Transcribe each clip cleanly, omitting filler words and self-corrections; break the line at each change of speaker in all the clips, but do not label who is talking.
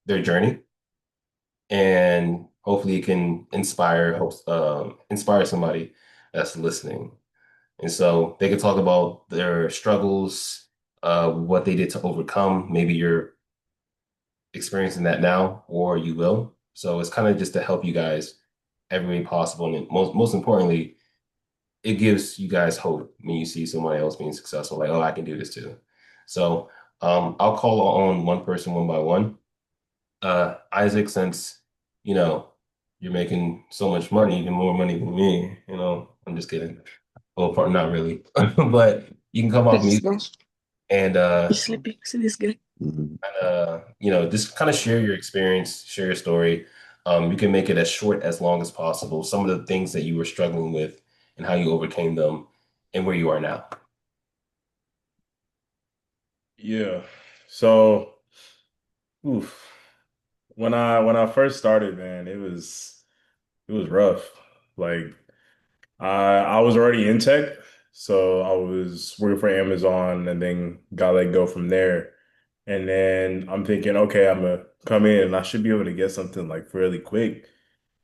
their journey, and hopefully it can inspire somebody that's listening. And so they can talk about their struggles, what they did to overcome. Maybe you're experiencing that now, or you will. So it's kind of just to help you guys every way possible. And most importantly, it gives you guys hope when you see someone else being successful, like, oh, I can do this too. So I'll call on one person one by one. Isaac, since you know you're making so much money, even more money than me, I'm just kidding. Well, part not really, but you can come off
This
mute
guy
and
is sleeping. See this guy.
just kind of share your experience, share your story. You can make it as short as long as possible. Some of the things that you were struggling with and how you overcame them and where you are now.
Yeah. So, oof. When I first started, man, it was rough. Like I was already in tech, so I was working for Amazon and then got let go from there. And then I'm thinking, okay, I'm gonna come in and I should be able to get something like fairly quick.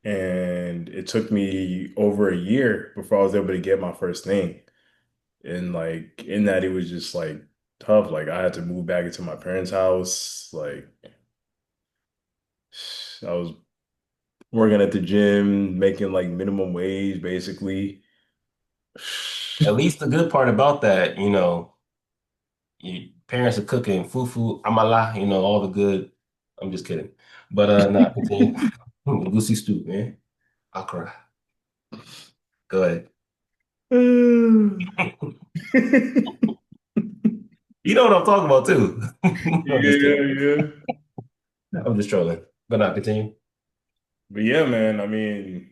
And it took me over a year before I was able to get my first thing. And like in that, it was just like tough. Like I had to move back into my parents' house. Like I was working at the gym, making like minimum wage, basically.
At least the good part about that, your parents are cooking fufu, amala, all the good. I'm just kidding. But nah, continue. Goosey stew, man. Akra. Go ahead. You know what I'm talking about too. I'm just
Yeah,
kidding.
yeah.
I'm just trolling. But not continue.
But yeah, man, I mean,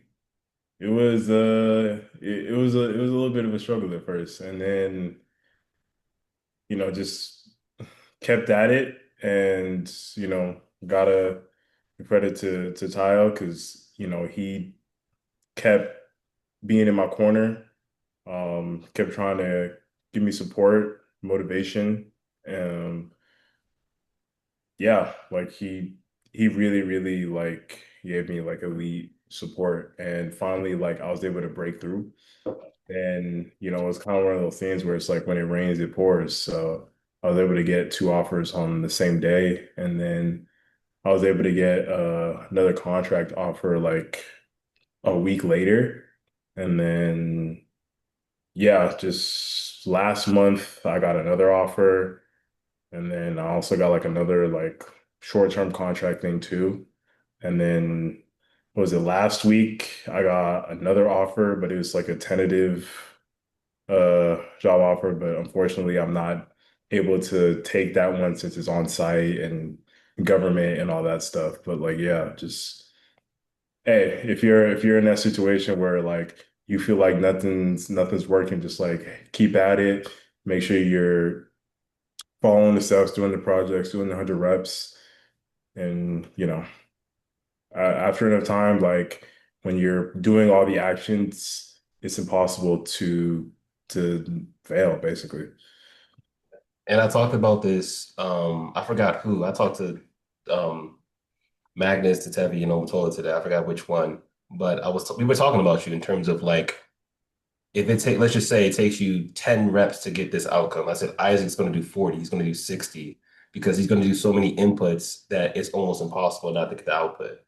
it was a little bit of a struggle at first. And then, just kept at it and, gotta give credit to Tyle because, he kept being in my corner, kept trying to give me support, motivation. Um, yeah, like he really, really like gave me like elite support. And finally, like I was able to break through. And it's kind of one of those things where it's like when it rains, it pours. So I was able to get two offers on the same day, and then I was able to get another contract offer like a week later. And then yeah, just last month I got another offer, and then I also got like another like short-term contract thing too. And then what was it last week? I got another offer, but it was like a tentative job offer, but unfortunately I'm not able to take that one since it's on site and government and all that stuff. But like yeah, just hey, if you're in that situation where like you feel like nothing's working, just like keep at it. Make sure you're following the steps, doing the projects, doing the 100 reps, and after enough time, like when you're doing all the actions, it's impossible to fail, basically.
And I talked about this. I forgot who. I talked to um Magnus, Tetevi, and Omotola today. I forgot which one. But we were talking about you in terms of like if let's just say it takes you 10 reps to get this outcome. I said Isaac's going to do 40, he's going to do 60 because he's going to do so many inputs that it's almost impossible not to get the output.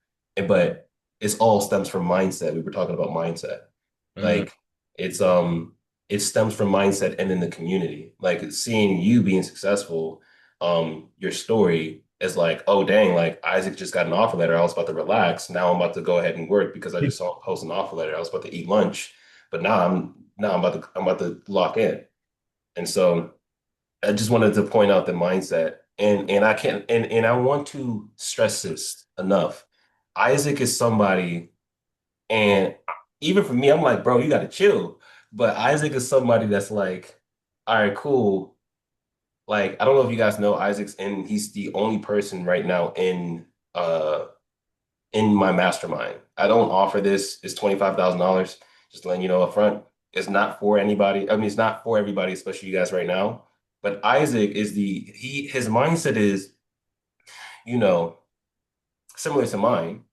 But it's all stems from mindset. We were talking about mindset.
Mhm.
Like it's it stems from mindset and in the community. Like seeing you being successful, your story is like, oh dang, like Isaac just got an offer letter. I was about to relax. Now I'm about to go ahead and work because I just saw post an offer letter. I was about to eat lunch, but now I'm about to lock in. And so I just wanted to point out the mindset. And I can't and I want to stress this enough. Isaac is somebody, and even for me, I'm like, bro, you gotta chill. But Isaac is somebody that's like, all right, cool. Like, I don't know if you guys know Isaac's, and he's the only person right now uh in my mastermind. I don't offer this. It's $25,000. Just letting you know up front. It's not for anybody. I mean, it's not for everybody, especially you guys right now. But Isaac is his mindset is, you know, similar to mine.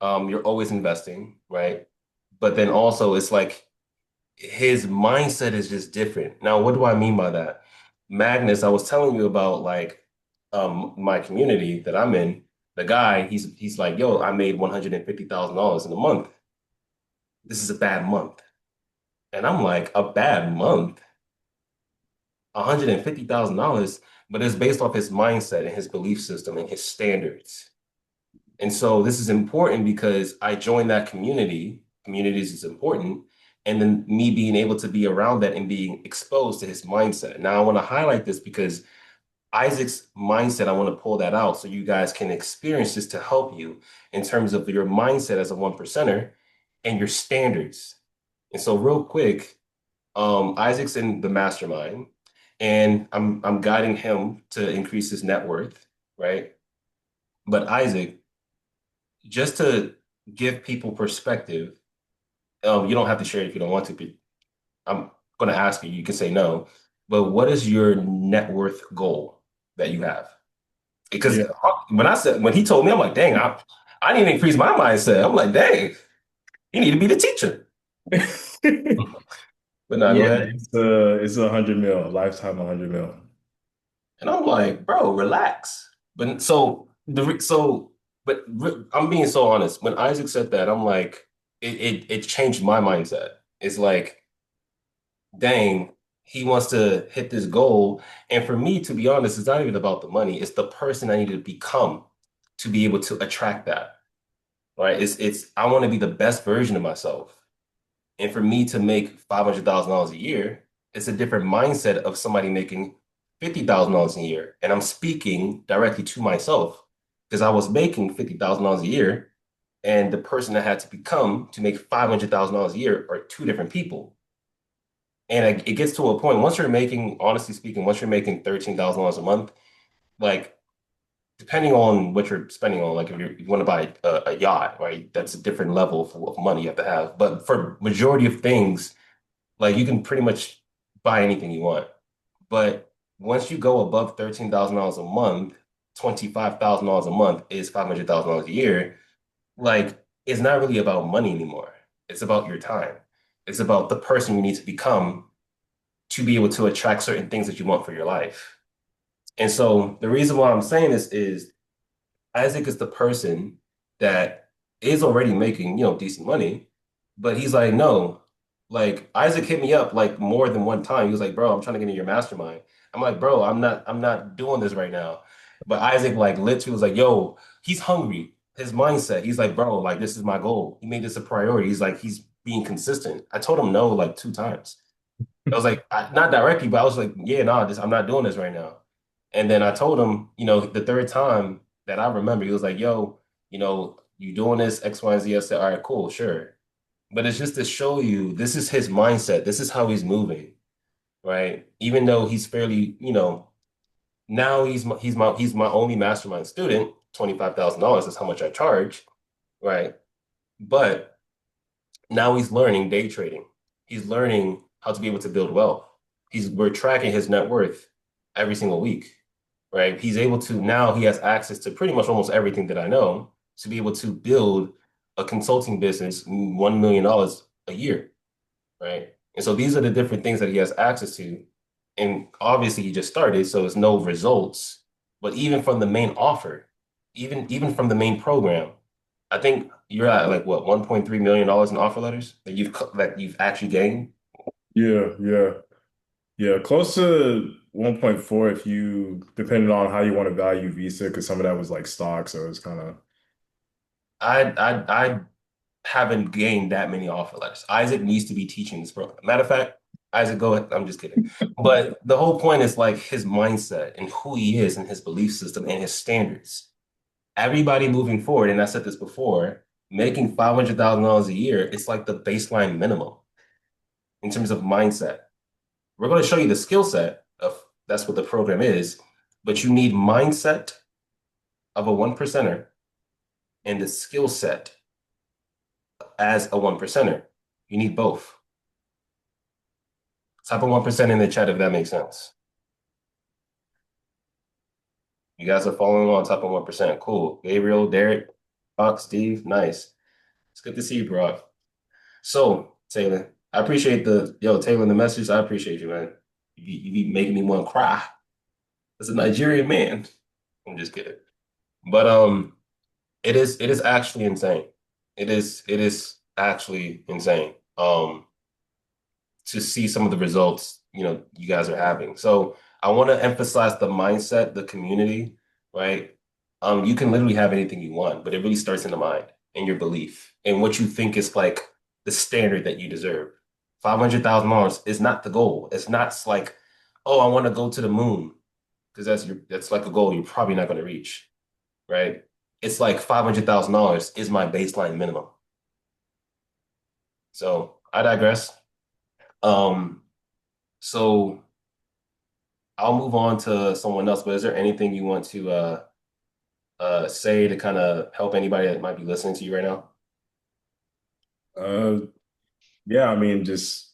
You're always investing, right? But then also it's like his mindset is just different. Now, what do I mean by that? Magnus, I was telling you about like my community that I'm in. The guy, he's like, yo, I made $150,000 in a month. This is a bad month. And I'm like, a bad month? $150,000, but it's based off his mindset and his belief system and his standards. And so this is important because I joined that community. Communities is important. And then me being able to be around that and being exposed to his mindset. Now, I want to highlight this because Isaac's mindset, I want to pull that out so you guys can experience this to help you in terms of your mindset as a one percenter and your standards. And so, real quick, Isaac's in the mastermind, and I'm guiding him to increase his net worth, right? But Isaac, just to give people perspective, you don't have to share it if you don't want to, but I'm going to ask you. You can say no, but what is your net worth goal that you have? Because
Yeah.
when he told me, I'm like, dang, I need to increase my mindset. I'm like, dang, you need to be the teacher. But now go
Yeah,
ahead.
it's 100 mil, a lifetime 100 mil.
And I'm like, bro, relax. But I'm being so honest. When Isaac said that, I'm like, it changed my mindset. It's like, dang, he wants to hit this goal. And for me, to be honest, it's not even about the money. It's the person I need to become to be able to attract that. Right? It's I want to be the best version of myself. And for me to make $500,000 a year, it's a different mindset of somebody making $50,000 a year. And I'm speaking directly to myself because I was making $50,000 a year. And the person I had to become to make $500,000 a year are two different people. And it gets to a point, once you're making, honestly speaking, once you're making $13,000 a month, like depending on what you're spending on, like if you want to buy a yacht, right? That's a different level of money you have to have. But for majority of things, like you can pretty much buy anything you want. But once you go above $13,000 a month, $25,000 a month is $500,000 a year. Like it's not really about money anymore. It's about your time. It's about the person you need to become to be able to attract certain things that you want for your life. And so the reason why I'm saying this is Isaac is the person that is already making, decent money, but he's like, no, like Isaac hit me up like more than one time. He was like, bro, I'm trying to get in your mastermind. I'm like, bro, I'm not doing this right now. But Isaac like literally was like, yo, he's hungry. His mindset, he's like, bro, like this is my goal. He made this a priority. He's like, he's being consistent. I told him no like two times. I was like, not directly, but I was like, yeah, no, I'm not doing this right now. And then I told him, the third time that I remember, he was like, yo, you doing this X, Y, and Z. I said, all right, cool, sure. But it's just to show you this is his mindset. This is how he's moving, right? Even though he's fairly, now he's my only mastermind student. $25,000 is how much I charge, right? But now he's learning day trading. He's learning how to be able to build wealth. We're tracking his net worth every single week, right? He's able to now he has access to pretty much almost everything that I know to be able to build a consulting business, $1 million a year, right? And so these are the different things that he has access to. And obviously he just started, so it's no results. But even from the main offer, even from the main program, I think you're at like what, $1.3 million in offer letters that you've actually gained.
Yeah, yeah. Yeah, close to 1.4 if you, depending on how you want to value Visa, because some of that was like stock, so it's kind of,
I haven't gained that many offer letters. Isaac needs to be teaching this program. Matter of fact, Isaac, go ahead. I'm just kidding. But the whole point is like his mindset and who he is and his belief system and his standards. Everybody moving forward, and I said this before, making $500,000 a year, it's like the baseline minimum in terms of mindset. We're going to show you the skill set of that's what the program is, but you need mindset of a one percenter and the skill set as a one percenter. You need both. Type of 1% in the chat if that makes sense. You guys are following on top of 1%. Cool. Gabriel, Derek, Fox, Steve, nice. It's good to see you, bro. So, Taylor, I appreciate Taylor, the message. I appreciate you, man. You be making me want to cry as a Nigerian man. I'm just kidding. But it is actually insane. It is actually insane. To see some of the results, you guys are having. So I want to emphasize the mindset, the community, right? You can literally have anything you want, but it really starts in the mind and your belief and what you think is like the standard that you deserve. $500,000 is not the goal. It's not like, oh, I want to go to the moon because that's like a goal you're probably not going to reach, right? It's like $500,000 is my baseline minimum. So I digress. Um, so I'll move on to someone else, but is there anything you want to say to kind of help anybody that might be listening to you right now?
Uh, yeah, I mean, just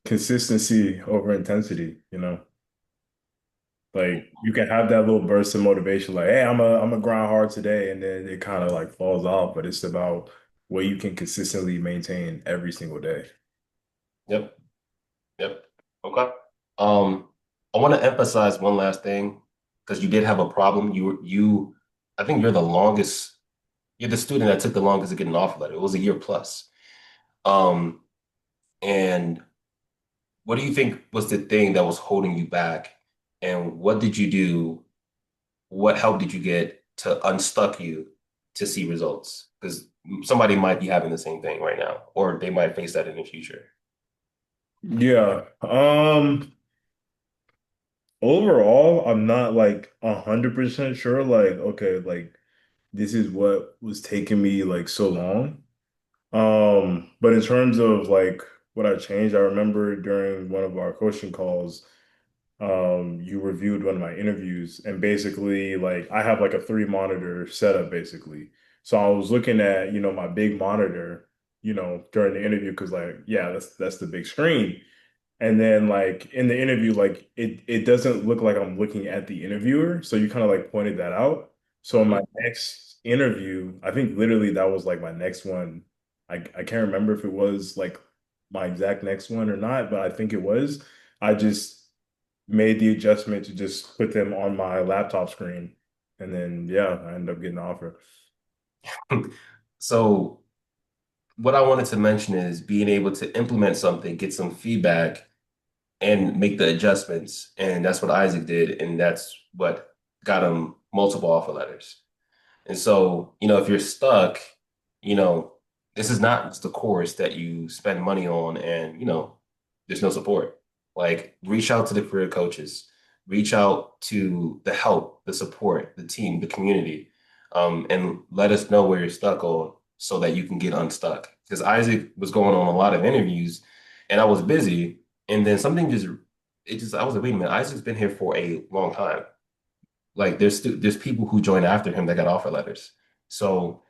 consistency over intensity, you know. Like you can have that little burst of motivation, like, hey, I'm a grind hard today, and then it kind of like falls off, but it's about what you can consistently maintain every single day.
Yep, yep. Okay. Um, I want to emphasize one last thing because you did have a problem. I think you're the student that took the longest to get an offer letter. It was a year plus. Um, and what do you think was the thing that was holding you back? And what did you do? What help did you get to unstuck you to see results? Because somebody might be having the same thing right now, or they might face that in the future.
Yeah. Overall, I'm not like 100% sure, like, okay, like this is what was taking me like so long. But in terms of like what I changed, I remember during one of our coaching calls, you reviewed one of my interviews, and basically like I have like a three monitor setup basically. So I was looking at, my big monitor, during the interview because like, yeah, that's the big screen. And then like in the interview, like it doesn't look like I'm looking at the interviewer. So you kind of like pointed that out. So in my
Hmm.
next interview, I think literally that was like my next one. I can't remember if it was like my exact next one or not, but I think it was. I just made the adjustment to just put them on my laptop screen. And then yeah, I ended up getting the offer.
So, what I wanted to mention is being able to implement something, get some feedback, and make the adjustments. And that's what Isaac did, and that's what got him multiple offer letters. And so, if you're stuck, you know, this is not just the course that you spend money on and, there's no support. Like, reach out to the career coaches, reach out to the help, the support, the team, the community, and let us know where you're stuck on so that you can get unstuck. Because Isaac was going on a lot of interviews and I was busy. And then I was like, wait a minute, Isaac's been here for a long time. Like there's people who joined after him that got offer letters. So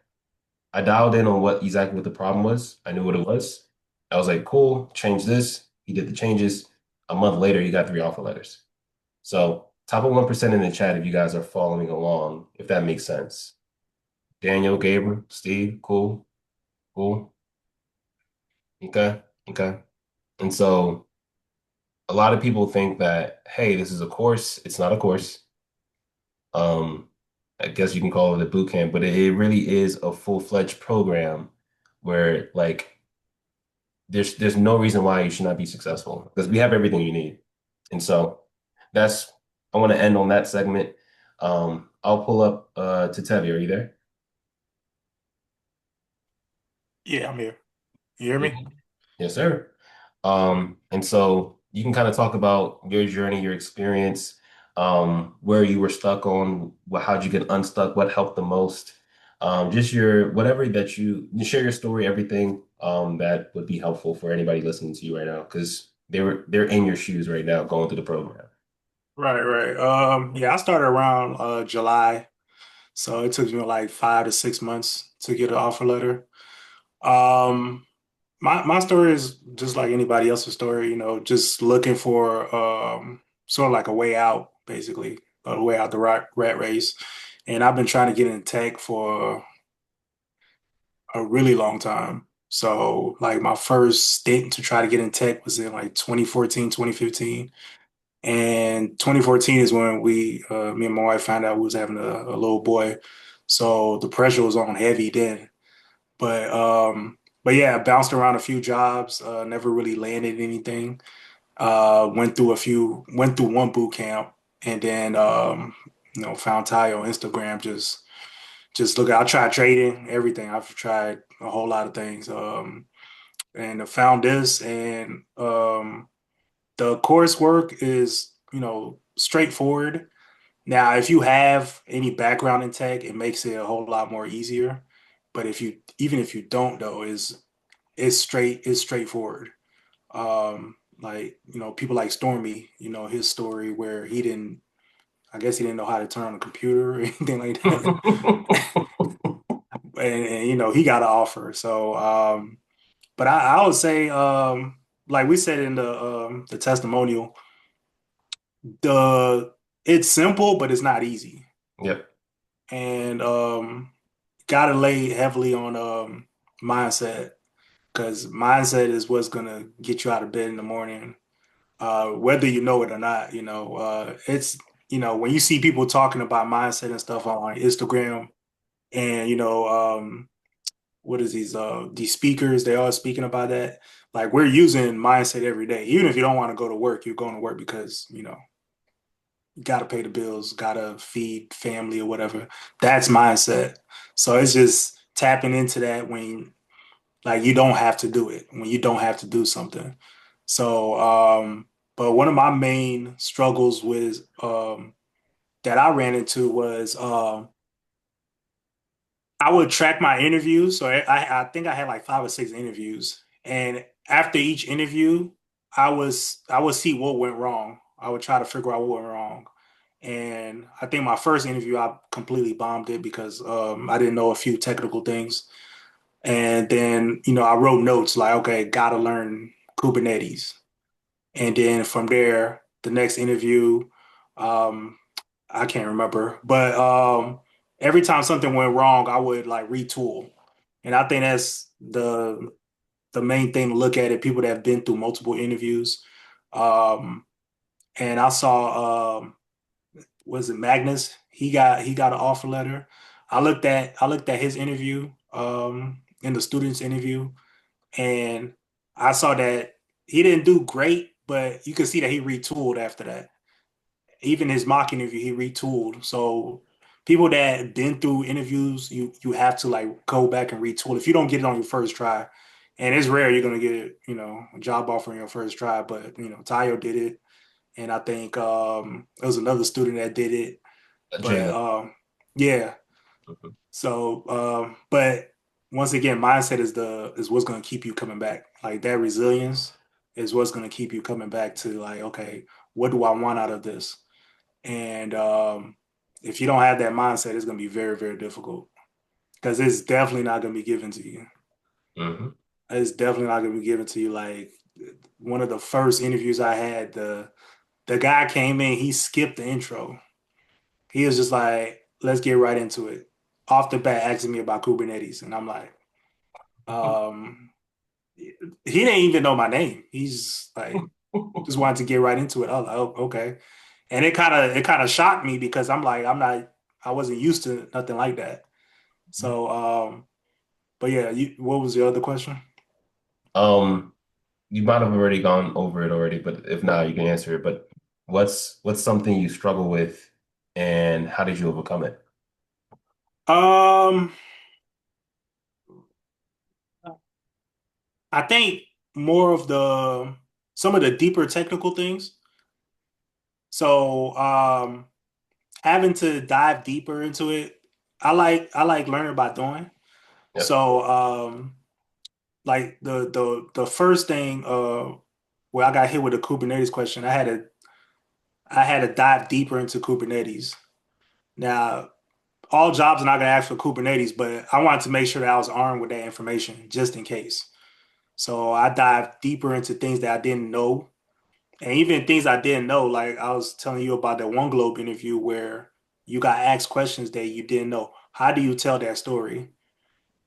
I dialed in on what the problem was. I knew what it was. I was like, cool, change this. He did the changes. A month later, he got three offer letters. So top of 1% in the chat if you guys are following along, if that makes sense. Daniel, Gabriel, Steve, cool, cool. Okay, okay. And so a lot of people think that, hey, this is a course. It's not a course. Um, I guess you can call it a boot camp, but it really is a full-fledged program where like there's no reason why you should not be successful because we have everything you need. And so that's I want to end on that segment. I'll pull up Tetevi. Are you there?
Yeah, I'm here. You hear
Yeah.
me?
Yes, sir. And so you can kind of talk about your journey, your experience, where you were stuck on, how'd you get unstuck, what helped the most, just your whatever that you share your story, everything that would be helpful for anybody listening to you right now, because they're in your shoes right now going through the program.
Right, right. Yeah, I started around July, so it took me like 5 to 6 months to get an offer letter. Um, my story is just like anybody else's story, just looking for sort of like a way out, basically. the way out the rat race. And I've been trying to get in tech for a really long time. So like my first stint to try to get in tech was in like 2014, 2015. And 2014 is when me and my wife found out we was having a little boy. So the pressure was on heavy then. But yeah, I bounced around a few jobs, never really landed anything. Went through one boot camp and then, found Ty on Instagram. Just look, I tried trading, everything. I've tried a whole lot of things. And I found this and, the coursework is, straightforward. Now, if you have any background in tech, it makes it a whole lot more easier. But even if you don't though, it's straightforward. Like, people like Stormy, his story where I guess he didn't know how to turn on a computer or anything like that. And he got an offer. So, but I would say, like we said in the testimonial, the it's simple, but it's not easy.
Yep.
And gotta lay heavily on mindset because mindset is what's gonna get you out of bed in the morning, whether you know it or not. It's when you see people talking about mindset and stuff on Instagram, and what is these speakers? They all speaking about that. Like we're using mindset every day, even if you don't want to go to work, you're going to work because you got to pay the bills, got to feed family or whatever. That's mindset. So it's just tapping into that when like you don't have to do it, when you don't have to do something. So, but one of my main struggles with that I ran into was I would track my interviews. So I think I had like 5 or 6 interviews, and after each interview, I would see what went wrong. I would try to figure out what went wrong. And I think my first interview, I completely bombed it because I didn't know a few technical things. And then, I wrote notes like, okay, gotta learn Kubernetes. And then from there, the next interview, um, I can't remember, but every time something went wrong, I would like retool. And I think that's the main thing to look at it. People that have been through multiple interviews. Um, and I saw was it Magnus? He got an offer letter. I looked at his interview, in the student's interview, and I saw that he didn't do great, but you could see that he retooled after that. Even his mock interview, he retooled. So people that been through interviews, you have to like go back and retool. If you don't get it on your first try, and it's rare you're gonna get, a job offer on your first try, but Tayo did it, and I think there was another student that did it. But
Jalen.
yeah.
Mhm.
So but once again, mindset is what's gonna keep you coming back. Like that resilience is what's gonna keep you coming back to like, okay, what do I want out of this? And if you don't have that mindset, it's going to be very, very difficult because it's definitely not going to be given to you.
Mhm.
It's definitely not going to be given to you. Like one of the first interviews I had, the guy came in, he skipped the intro. He was just like, "Let's get right into it." Off the bat, asking me about Kubernetes, and I'm like, um, he didn't even know my name. He's like, just wanted to get right into it. I was like, oh, okay. And it kind of shocked me because I wasn't used to nothing like that. So but yeah, what was the other question?
Um, you might have already gone over it already, but if not, you can answer it. But what's something you struggle with, and how did you overcome it?
Um I think more of the some of the deeper technical things. So having to dive deeper into it, I like learning by doing.
Yep.
So like the first thing where I got hit with a Kubernetes question, I had to dive deeper into Kubernetes. Now, all jobs are not going to ask for Kubernetes, but I wanted to make sure that I was armed with that information just in case. So I dived deeper into things that I didn't know, And even things I didn't know, like I was telling you about that one Globe interview where you got asked questions that you didn't know. How do you tell that story?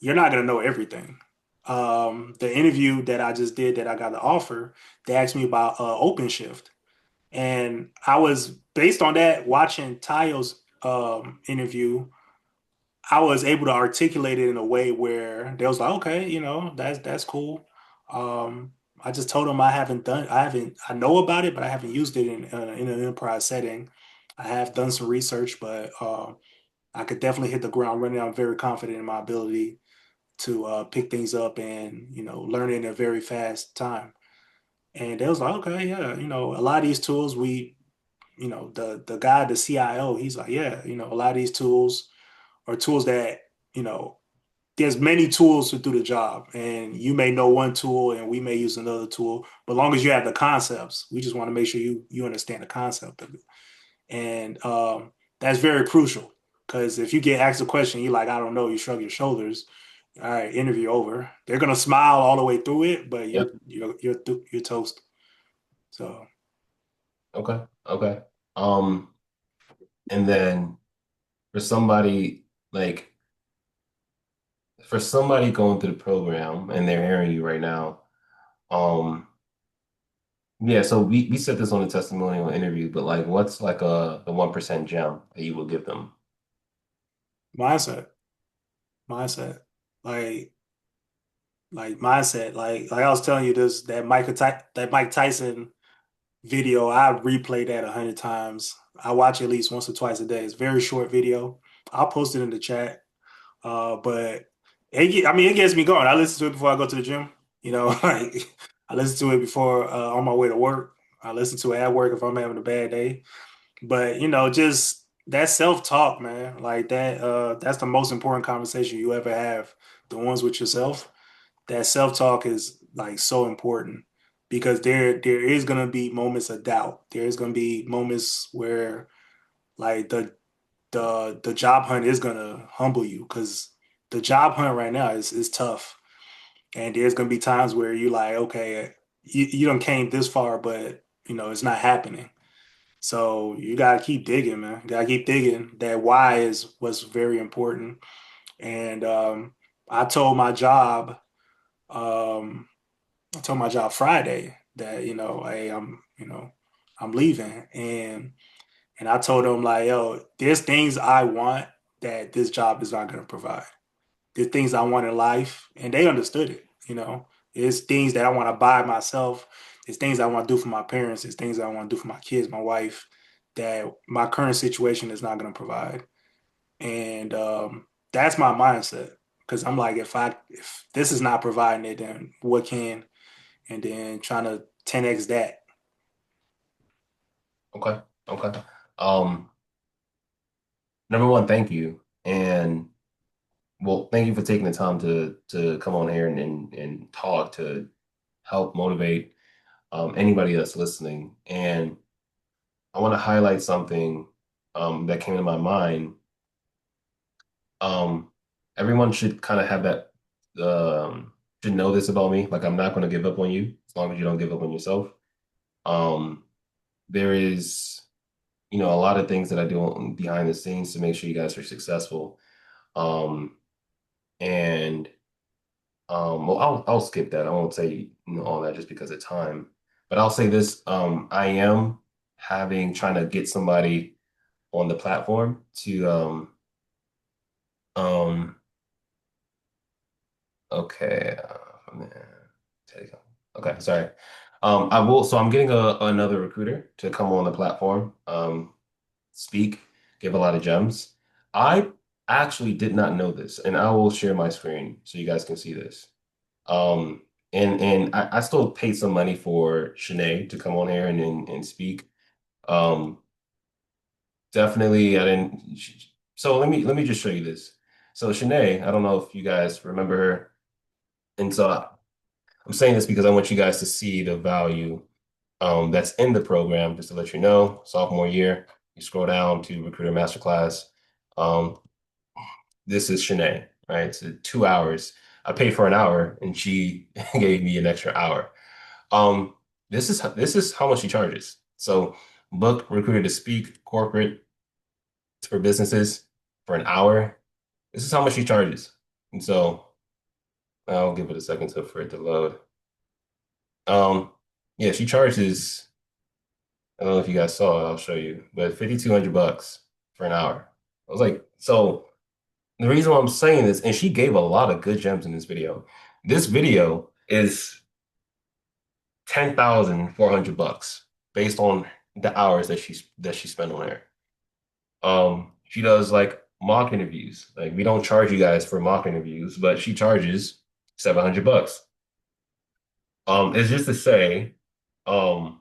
You're not gonna know everything. The interview that I just did that I got the offer, they asked me about OpenShift. And I was based on that watching Tayo's interview, I was able to articulate it in a way where they was like, okay, that's cool. I just told them I know about it, but I haven't used it in an enterprise setting. I have done some research, but I could definitely hit the ground running. I'm very confident in my ability to pick things up and learn it in a very fast time. And they was like, okay, yeah, a lot of these tools the guy, the CIO, he's like, yeah, a lot of these tools are tools that you know there's many tools to do the job, and you may know one tool and we may use another tool, but as long as you have the concepts, we just want to make sure you understand the concept of it. And that's very crucial because if you get asked a question, you're like, I don't know, you shrug your shoulders. All right, interview over. They're gonna smile all the way through it, but
Yep.
you're toast. So
Okay. Okay. Um, and then for somebody like for somebody going through the program and they're hearing you right now, um, yeah, so we said this on the testimonial interview, but like what's like the 1% gem that you would give them?
mindset, mindset, like mindset, like I was telling you this that Mike Tyson video. I replay that 100 times. I watch it at least once or twice a day. It's a very short video. I'll post it in the chat. But I mean, it gets me going. I listen to it before I go to the gym. Like I listen to it before on my way to work. I listen to it at work if I'm having a bad day. But just that self-talk, man, like that. That's the most important conversation you ever have. The ones with yourself. That self-talk is like so important because there is gonna be moments of doubt. There's gonna be moments where like the job hunt is gonna humble you because the job hunt right now is tough, and there's gonna be times where you're like, okay, you don't came this far, but it's not happening. So you gotta keep digging, man. You gotta keep digging. That why is was very important, and I told my job, um, I told my job Friday that hey, I'm leaving, and I told them like, yo, there's things I want that this job is not going to provide. There's things I want in life, and they understood it. There's things that I want to buy myself. There's things I want to do for my parents. There's things I want to do for my kids, my wife, that my current situation is not going to provide. And that's my mindset because I'm like, if this is not providing it, then what can? And then trying to 10x that.
Okay. Okay. Um, Number one, thank you. And well, thank you for taking the time to come on here and talk to help motivate anybody that's listening. And I want to highlight something that came to my mind. Um, Everyone should kind of have that should know this about me. Like I'm not going to give up on you as long as you don't give up on yourself. Um, there is, a lot of things that I do behind the scenes to make sure you guys are successful. Um, and well, I'll skip that. I won't say all that just because of time. But I'll say this: I am trying to get somebody on the platform to um okay take- okay, sorry. I will. So I'm getting another recruiter to come on the platform, speak, give a lot of gems. I actually did not know this, and I will share my screen so you guys can see this. Um, and I still paid some money for Shanae to come on here and speak. Um, Definitely, I didn't. So let me just show you this. So Shanae, I don't know if you guys remember her, and so I'm saying this because I want you guys to see the value that's in the program. Just to let you know, sophomore year, you scroll down to Recruiter Masterclass. Um, this is Shanae, right? So 2 hours. I paid for an hour, and she gave me an extra hour. Um, this is how much she charges. So book recruiter to speak corporate for businesses for an hour. This is how much she charges. And so I'll give it a second for it to load. Um, yeah, she charges. I don't know if you guys saw it. I'll show you, but 5,200 bucks for an hour. I was like, so the reason why I'm saying this, and she gave a lot of good gems in this video. This video is 10,400 bucks based on the hours that she spent on there. She does like mock interviews. Like we don't charge you guys for mock interviews, but she charges 700 bucks. It's just to say, um,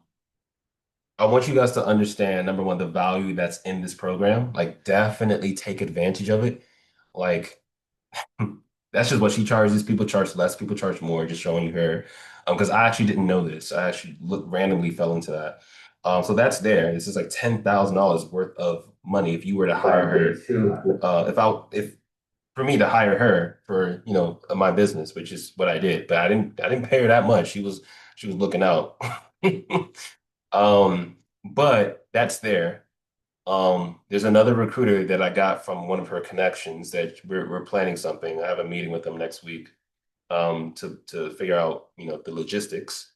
I want you guys to understand, number one, the value that's in this program. Like, definitely take advantage of it. Like, that's just what she charges. People charge less, people charge more, just showing you her. Because I actually didn't know this. I actually randomly fell into that. So that's there. This is like $10,000 worth of money if you were to hire her. If for me to hire her for, my business, which is what I did, but I didn't pay her that much. She was looking out. But that's there. There's another recruiter that I got from one of her connections that we're planning something. I have a meeting with them next week to figure out, the logistics.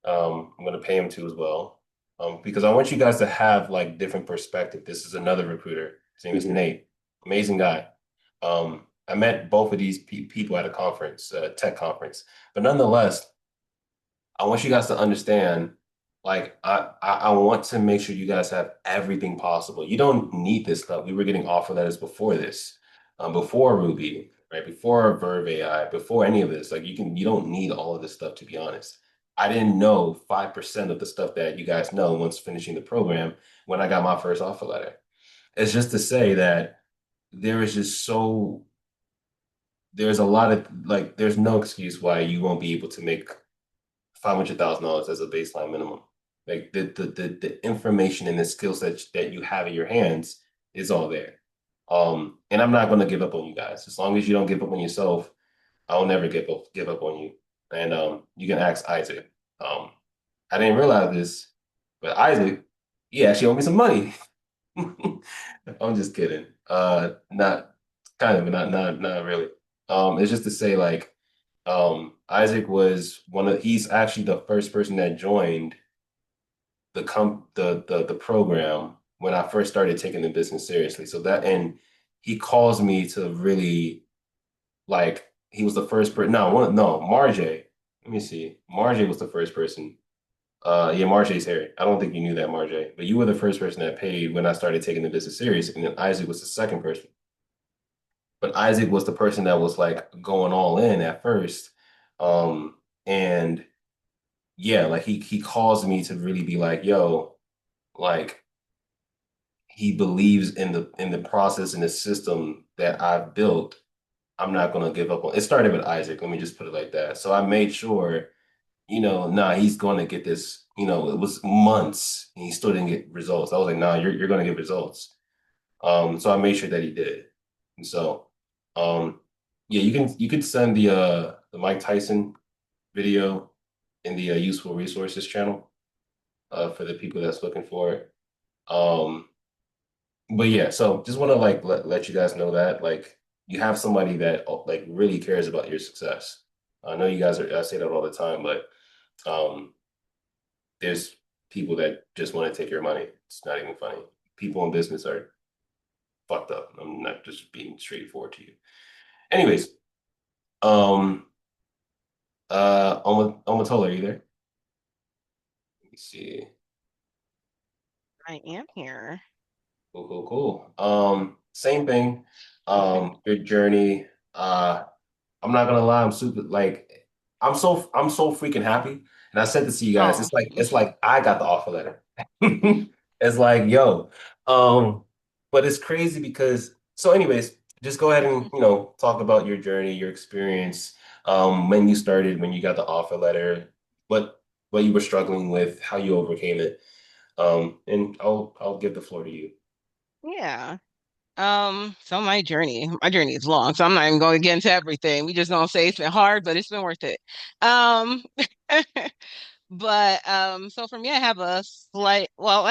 I'm going to pay him too as well, because I want you guys to have like different perspective. This is another recruiter. His name is Nate, amazing guy. I met both of these people at a conference, tech conference, but nonetheless, I want you guys to understand, like, I want to make sure you guys have everything possible. You don't need this stuff. We were getting offer letters before this, before Ruby, right? Before Verve AI, before any of this. Like, you don't need all of this stuff, to be honest. I didn't know 5% of the stuff that you guys know once finishing the program when I got my first offer letter. It's just to say that there is just there's a lot of, like, there's no excuse why you won't be able to make $500,000 as a baseline minimum. Like the information and the skill set that you have in your hands is all there. And I'm not going to give up on you guys. As long as you don't give up on yourself, I'll never give up on you. And you can ask Isaac. I didn't realize this, but Isaac, he actually owed me some money. I'm just kidding. Not kind of, but not really. It's just to say, like, Isaac was he's actually the first person that joined the program when I first started taking the business seriously. So that, and he calls me to really, like, he was the first person. No, Marjay. Let me see. Marjay was the first person. Yeah, Marjay's here. I don't think you knew that, Marjay, but you were the first person that paid when I started taking the business serious, and then Isaac was the second person. But Isaac was the person that was like going all in at first. And yeah, like he caused me to really be like, yo, like he believes in the process and the system that I've built. I'm not gonna give up on it. Started with Isaac, let me just put it like that. So I made sure, nah, he's gonna get this. It was months and he still didn't get results. I was like, nah, you're gonna get results. So I made sure that he did. And so um yeah, you can send the Mike Tyson video in the useful resources channel for the people that's looking for it. Um, but yeah, so just want to like let you guys know that like you have somebody that like really cares about your success. I know you guys I say that all the time, but um, there's people that just want to take your money. It's not even funny. People in business are fucked up. I'm not just being straightforward to you. Anyways, um, Omotola, are you there? Let me see.
I am here.
Cool, cool, cool. Same thing. Your journey. I'm not gonna lie, I'm super like I'm so freaking happy. And I said this to you guys.
Oh,
It's like I got the offer letter. It's like, yo. But it's crazy because so anyways, just go ahead and talk about your journey, your experience, when you started, when you got the offer letter, what you were struggling with, how you overcame it. And I'll give the floor to you.
yeah. So my journey is long, so I'm not even going to get into everything. We just gonna say it's been hard, but it's been worth it. Um, But so for me, I have a slight, well,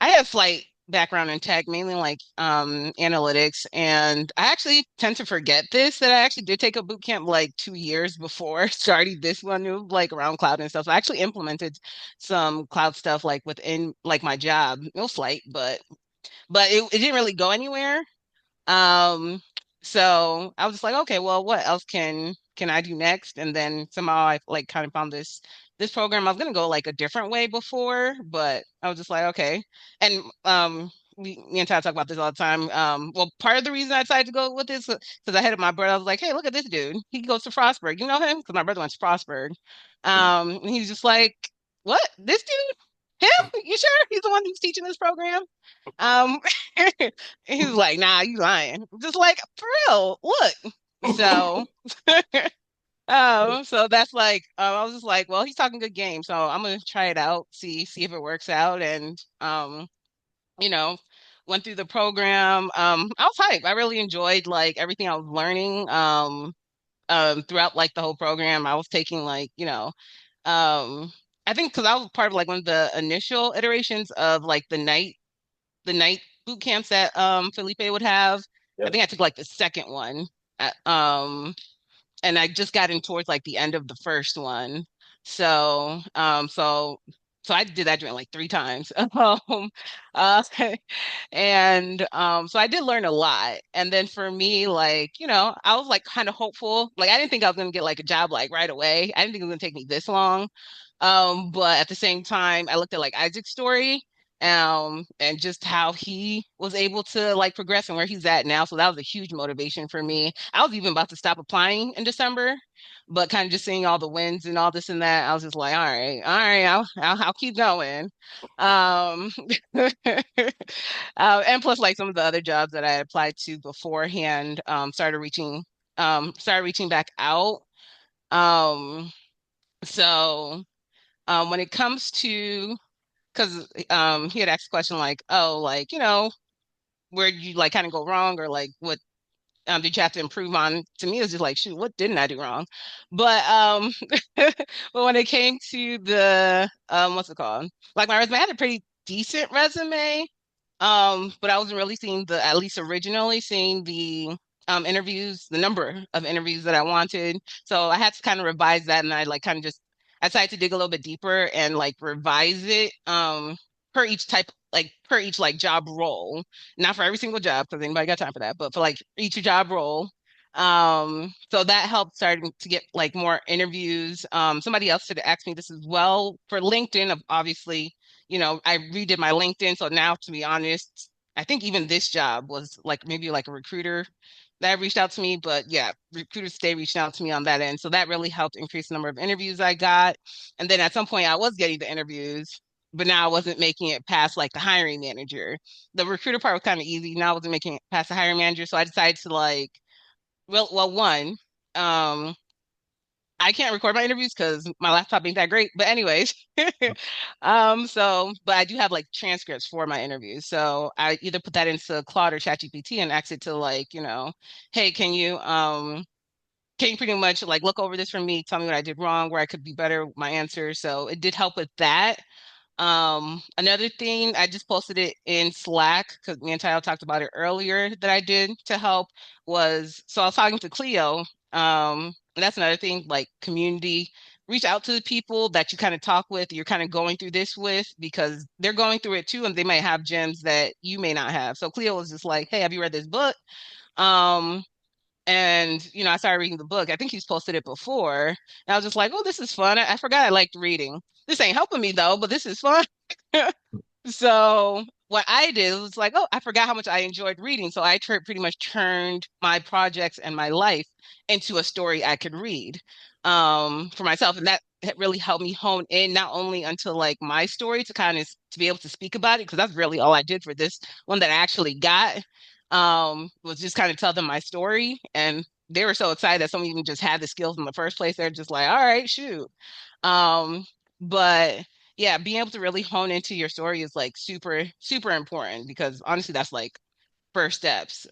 I have slight background in tech, mainly like analytics, and I actually tend to forget this that I actually did take a boot camp like 2 years before starting this one, it was, like around cloud and stuff. So I actually implemented some cloud stuff like within like my job. No slight, but it didn't really go anywhere. Um, so I was just like, okay, well, what else can I do next? And then somehow I like kind of found this program. I was gonna go like a different way before, but I was just like, okay. And me and Ty talk about this all the time. Well, part of the reason I decided to go with this because I had my brother. I was like, hey, look at this dude. He goes to Frostburg. You know him? Because my brother went to Frostburg. And he's just like, what? This dude? Him? You sure? He's the one who's teaching this program? Um, he was like, "Nah, you lying." Just like for real, look. So, so that's like, I was just like, well, he's talking good game, so I'm gonna try it out, see if it works out, and you know, went through the program. I was hyped. I really enjoyed like everything I was learning. Throughout like the whole program, I was taking like, um, I think because I was part of like one of the initial iterations of like the night boot camps that Felipe would have. I
Yep.
think I took like the second one. At, and I just got in towards like the end of the first one. So so I did that during like 3 times. Uh and so I did learn a lot. And then for me, like, I was like kind of hopeful. Like I didn't think I was gonna get like a job like right away. I didn't think it was gonna take me this long. But at the same time, I looked at like Isaac's story, and just how he was able to like progress and where he's at now. So that was a huge motivation for me. I was even about to stop applying in December, but kind of just seeing all the wins and all this and that, I was just like, all right, I'll keep going. Um, and plus, like some of the other jobs that I had applied to beforehand, started reaching back out. Um, so when it comes to, because he had asked a question like, oh, like, where did you like kind of go wrong, or like what did you have to improve on? To me, it was just like, shoot, what didn't I do wrong? But but when it came to the what's it called? Like my resume, I had a pretty decent resume. But I wasn't really seeing at least originally seeing the interviews, the number of interviews that I wanted. So I had to kind of revise that, and I like kind of just I decided to dig a little bit deeper and like revise it per each type, like per each like job role, not for every single job because anybody got time for that, but for like each job role. So that helped starting to get like more interviews. Somebody else should ask me this as well for LinkedIn, obviously. I redid my LinkedIn. So now, to be honest, I think even this job was like maybe like a recruiter that reached out to me. But yeah, recruiters stay reaching out to me on that end. So that really helped increase the number of interviews I got. And then at some point, I was getting the interviews, but now I wasn't making it past like the hiring manager. The recruiter part was kind of easy. Now I wasn't making it past the hiring manager. So I decided to like, one, um, I can't record my interviews because my laptop ain't that great. But anyways, but I do have like transcripts for my interviews. So I either put that into Claude or ChatGPT and ask it to like, hey, can you pretty much like look over this for me, tell me what I did wrong, where I could be better with my answer. So it did help with that. Another thing, I just posted it in Slack because me and Tyler talked about it earlier that I did to help was so I was talking to Cleo. And that's another thing, like community, reach out to the people that you kind of talk with, you're kind of going through this with because they're going through it too, and they might have gems that you may not have. So Cleo was just like, hey, have you read this book? Um, and I started reading the book. I think he's posted it before. And I was just like, oh, this is fun. I forgot I liked reading. This ain't helping me though, but this is fun. So what I did was like, oh, I forgot how much I enjoyed reading. So I pretty much turned my projects and my life into a story I could read for myself. And that really helped me hone in not only unto like my story to kind of to be able to speak about it, because that's really all I did for this one that I actually got was just kind of tell them my story. And they were so excited that someone even just had the skills in the first place. They're just like, all right, shoot. Um, but yeah, being able to really hone into your story is like super, super important because honestly, that's like first steps.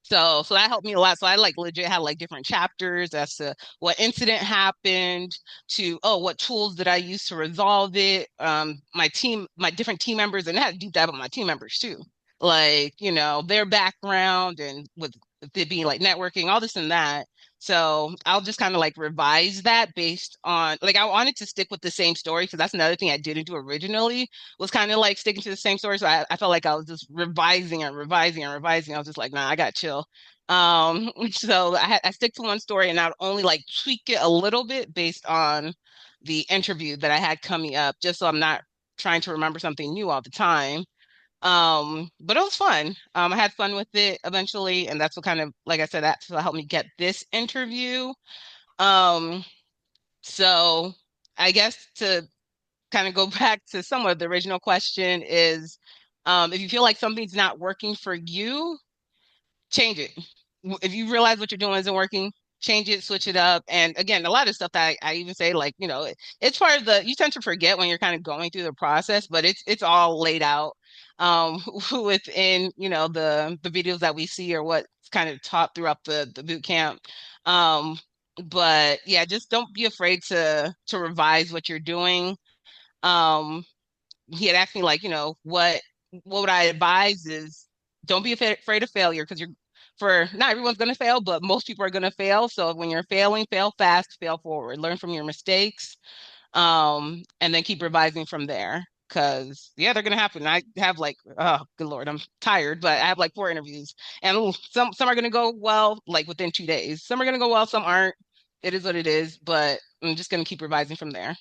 So that helped me a lot. So I like legit had like different chapters as to what incident happened, to what tools did I use to resolve it. My team, my different team members, and I had to deep dive on my team members too. Like, their background and with it being like networking, all this and that. So I'll just kind of like revise that based on like I wanted to stick with the same story because that's another thing I didn't do originally was kind of like sticking to the same story. So I felt like I was just revising and revising and revising. I was just like, nah, I got chill. So I stick to one story and I'd only like tweak it a little bit based on the interview that I had coming up, just so I'm not trying to remember something new all the time. But it was fun. I had fun with it eventually, and that's what kind of, like I said, that's what helped me get this interview. Um, so I guess to kind of go back to somewhat of the original question is if you feel like something's not working for you, change it. If you realize what you're doing isn't working, change it, switch it up. And again, a lot of stuff that I even say, like, it's part of you tend to forget when you're kind of going through the process, but it's all laid out within, the videos that we see or what's kind of taught throughout the boot camp. Um, but yeah, just don't be afraid to revise what you're doing. Um, he had asked me like, what would I advise is don't be afraid of failure because for not everyone's going to fail, but most people are going to fail. So when you're failing, fail fast, fail forward, learn from your mistakes, and then keep revising from there. Cause yeah, they're gonna happen. I have like, oh good Lord, I'm tired, but I have like 4 interviews, and some are gonna go well, like within 2 days. Some are gonna go well, some aren't. It is what it is, but I'm just gonna keep revising from there.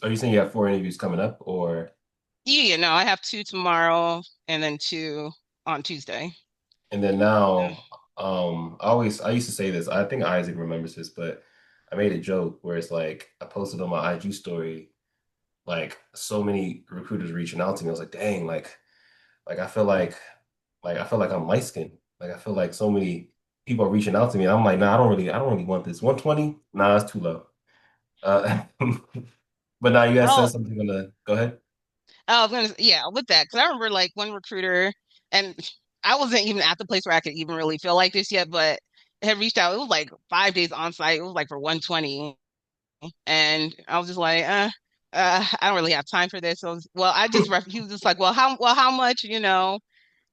Are you saying you have 4 interviews coming up, or
Yeah, no, I have two tomorrow and then two on Tuesday.
and then
Yeah.
now, I used to say this. I think Isaac remembers this, but I made a joke where it's like I posted on my IG story, like so many recruiters reaching out to me. I was like, dang, like I feel like I'm light skinned. Like I feel like so many people are reaching out to me. I'm like, nah, I don't really want this. 120? Nah, that's too low. Uh, but now you guys said
Oh,
something gonna go ahead.
I was gonna, yeah, with that, because I remember like one recruiter, and I wasn't even at the place where I could even really feel like this yet, but had reached out. It was like 5 days on site. It was like for 120, and I was just like, I don't really have time for this. So, well, he was just like, well, how much,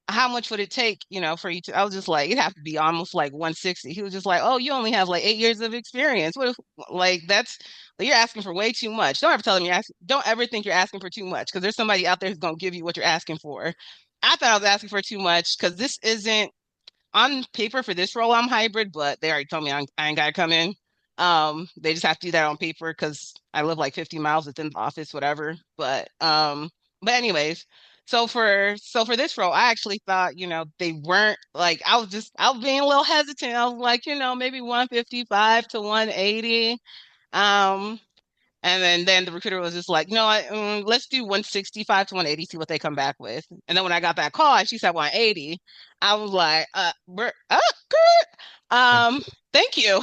how much would it take, for you to, I was just like, it'd have to be almost like 160. He was just like, oh, you only have like 8 years of experience. What if, like, you're asking for way too much. Don't ever tell them don't ever think you're asking for too much because there's somebody out there who's going to give you what you're asking for. I thought I was asking for too much because this isn't on paper for this role. I'm hybrid, but they already told me I ain't got to come in. They just have to do that on paper because I live like 50 miles within the office, whatever. But anyways, so for this role, I actually thought, they weren't like I was being a little hesitant. I was like, maybe 155 to 180. Um, and then the recruiter was just like, no, let's do 165 to 180, see what they come back with. And then when I got that call and she said 180, I was like, good. Thank you.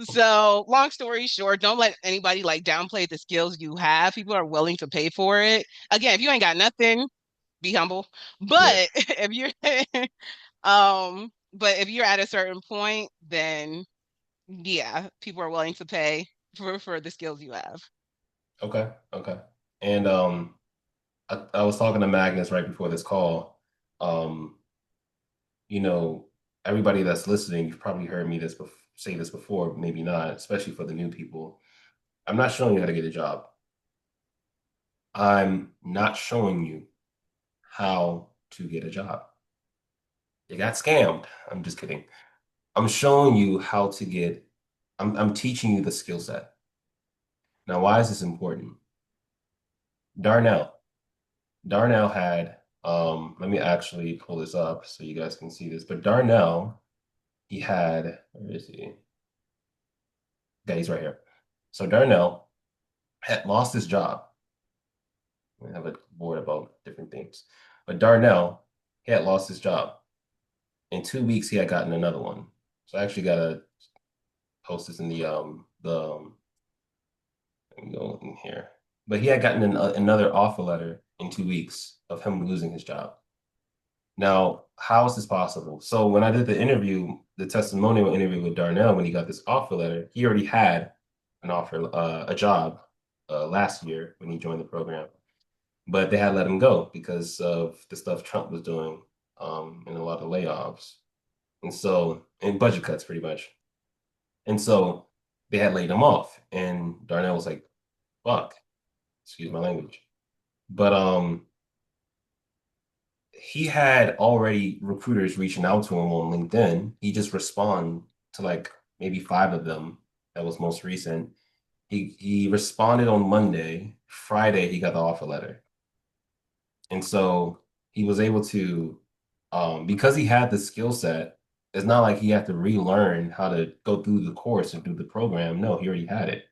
So long story short, don't let anybody like downplay the skills you have. People are willing to pay for it. Again, if you ain't got nothing, be humble.
Yeah.
But if you're but if you're at a certain point, then yeah, people are willing to pay for the skills you have.
Okay. Okay. And I was talking to Magnus right before this call. Um, you know, everybody that's listening, you've probably heard me say this before, maybe not, especially for the new people. I'm not showing you how to get a job. I'm not showing you how to get a job. You got scammed. I'm just kidding. I'm showing you how to get, I'm teaching you the skill set. Now, why is this important? Darnell. Darnell had, let me actually pull this up so you guys can see this. But Darnell, he had, where is he? Yeah, he's right here. So Darnell had lost his job. We have a board about different things. But Darnell, he had lost his job. In 2 weeks, he had gotten another one. So I actually gotta post this in let me go in here. But he had gotten another offer letter in 2 weeks of him losing his job. Now, how is this possible? So when I did the interview, the testimonial interview with Darnell, when he got this offer letter, he already had an offer, a job last year when he joined the program, but they had let him go because of the stuff Trump was doing and a lot of layoffs. And budget cuts pretty much. And so they had laid him off. And Darnell was like, fuck, excuse my language. But he had already recruiters reaching out to him on LinkedIn. He just responded to like maybe five of them. That was most recent. He responded on Monday. Friday, he got the offer letter. And so he was able to, because he had the skill set, it's not like he had to relearn how to go through the course and do the program. No, he already had it.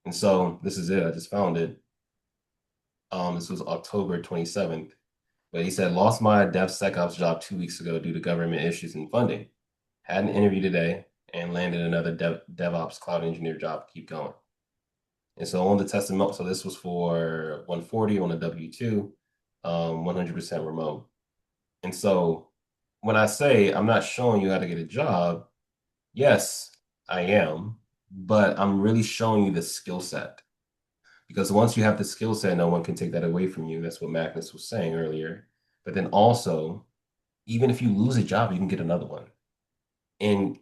And so this is it. I just found it. This was October 27th. But he said, lost my DevSecOps job 2 weeks ago due to government issues and funding. Had an interview today and landed another DevOps cloud engineer job. Keep going. And so on the testimonial, so this was for 140 on a W-2, 100% remote. And so when I say I'm not showing you how to get a job, yes, I am, but I'm really showing you the skill set. Because once you have the skill set, no one can take that away from you. That's what Magnus was saying earlier. But then also, even if you lose a job, you can get another one. In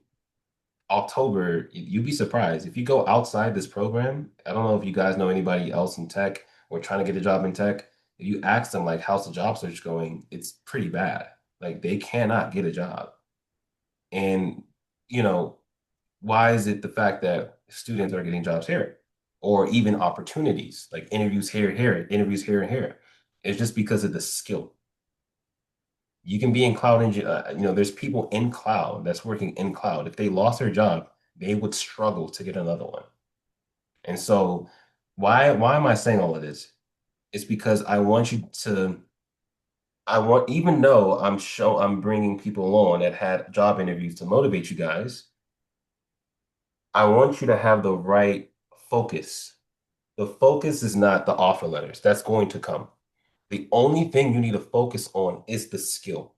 October, you'd be surprised. If you go outside this program, I don't know if you guys know anybody else in tech or trying to get a job in tech. If you ask them, like, how's the job search going? It's pretty bad. Like, they cannot get a job. And, you know, why is it the fact that students are getting jobs here or even opportunities like interviews here, interviews here and here? It's just because of the skill. You can be in cloud engine. There's people in cloud that's working in cloud. If they lost their job, they would struggle to get another one. And so, why am I saying all of this? It's because I want you to. I want, even though I'm bringing people on that had job interviews to motivate you guys. I want you to have the right focus. The focus is not the offer letters. That's going to come. The only thing you need to focus on is the skill.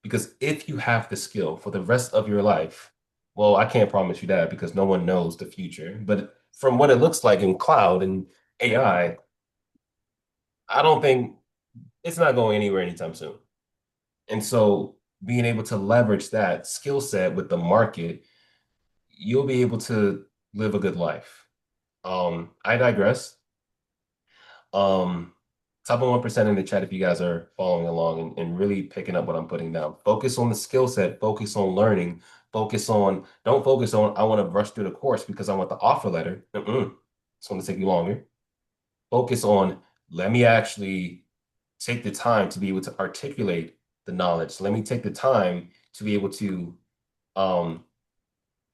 Because if you have the skill for the rest of your life, well, I can't promise you that because no one knows the future. But from what it looks like in cloud and I don't think it's not going anywhere anytime soon. And so being able to leverage that skill set with the market, you'll be able to live a good life. I digress. Um, Top of 1% in the chat if you guys are following along and really picking up what I'm putting down. Focus on the skill set, focus on learning, don't focus on, I want to rush through the course because I want the offer letter. It's going to take you longer. Focus on, let me actually take the time to be able to articulate the knowledge. Let me take the time to be able to, um,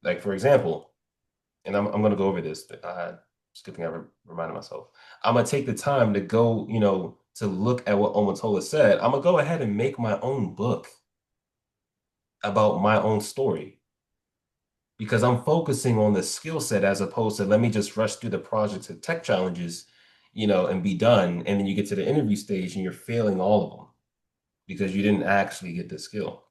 like, for example, and I'm going to go over this. Skipping, I reminded myself. I'm going to take the time to go, to look at what Omotola said. I'm going to go ahead and make my own book about my own story because I'm focusing on the skill set as opposed to let me just rush through the projects and tech challenges, and be done. And then you get to the interview stage and you're failing all of them because you didn't actually get the skill.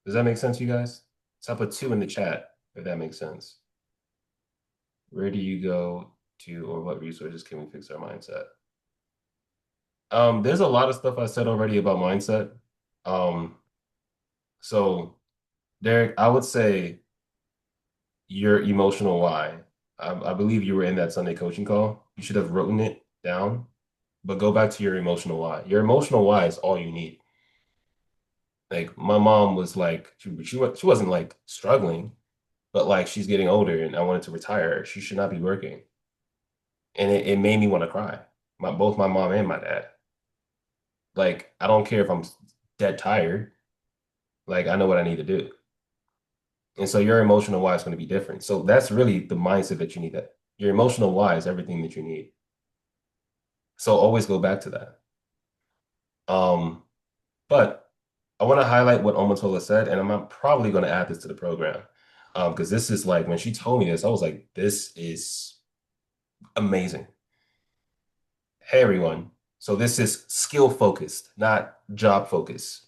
Does that make sense, you guys? So I put 2 in the chat, if that makes sense. Where do you go to, or what resources can we fix our mindset? There's a lot of stuff I said already about mindset. So Derek, I would say your emotional why. I believe you were in that Sunday coaching call. You should have written it down, but go back to your emotional why. Your emotional why is all you need. Like my mom was like, she wasn't like struggling, but like she's getting older and I wanted to retire her. She should not be working. And it made me want to cry. Both my mom and my dad. Like, I don't care if I'm dead tired. Like, I know what I need to do. And so your emotional why is going to be different. So that's really the mindset that you need. That your emotional why is everything that you need. So always go back to that. But I want to highlight what Omotola said, and I'm probably going to add this to the program. Because this is like when she told me this, I was like, this is amazing. Hey everyone. So this is skill focused, not job focused.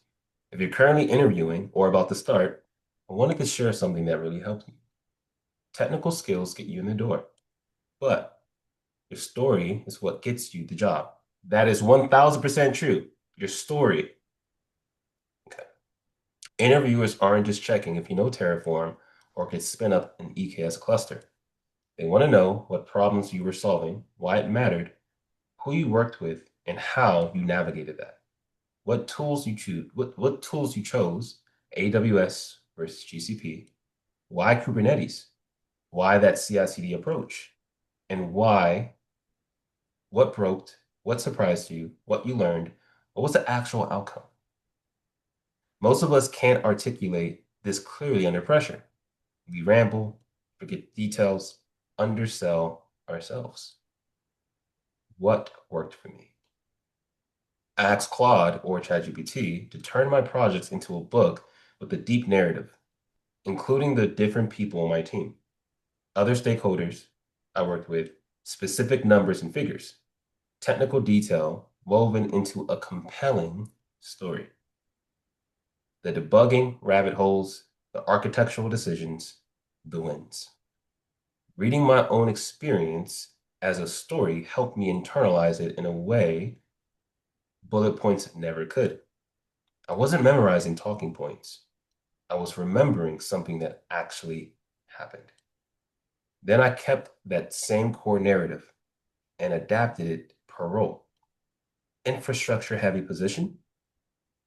If you're currently interviewing or about to start, I wanted to share something that really helped me. Technical skills get you in the door, but your story is what gets you the job. That is 1000% true. Your story. Okay. Interviewers aren't just checking if you know Terraform or can spin up an EKS cluster. They want to know what problems you were solving, why it mattered, who you worked with, and how you navigated that. What tools you choose, what tools you chose, AWS versus GCP, why Kubernetes, why that CI/CD approach, and why, what broke, what surprised you, what you learned, what was the actual outcome. Most of us can't articulate this clearly under pressure. We ramble, forget details, undersell ourselves. What worked for me? I asked Claude or ChatGPT to turn my projects into a book with a deep narrative, including the different people on my team, other stakeholders I worked with, specific numbers and figures, technical detail woven into a compelling story. The debugging rabbit holes, the architectural decisions, the wins. Reading my own experience as a story helped me internalize it in a way bullet points never could. I wasn't memorizing talking points. I was remembering something that actually happened. Then I kept that same core narrative and adapted it per role. Infrastructure heavy position,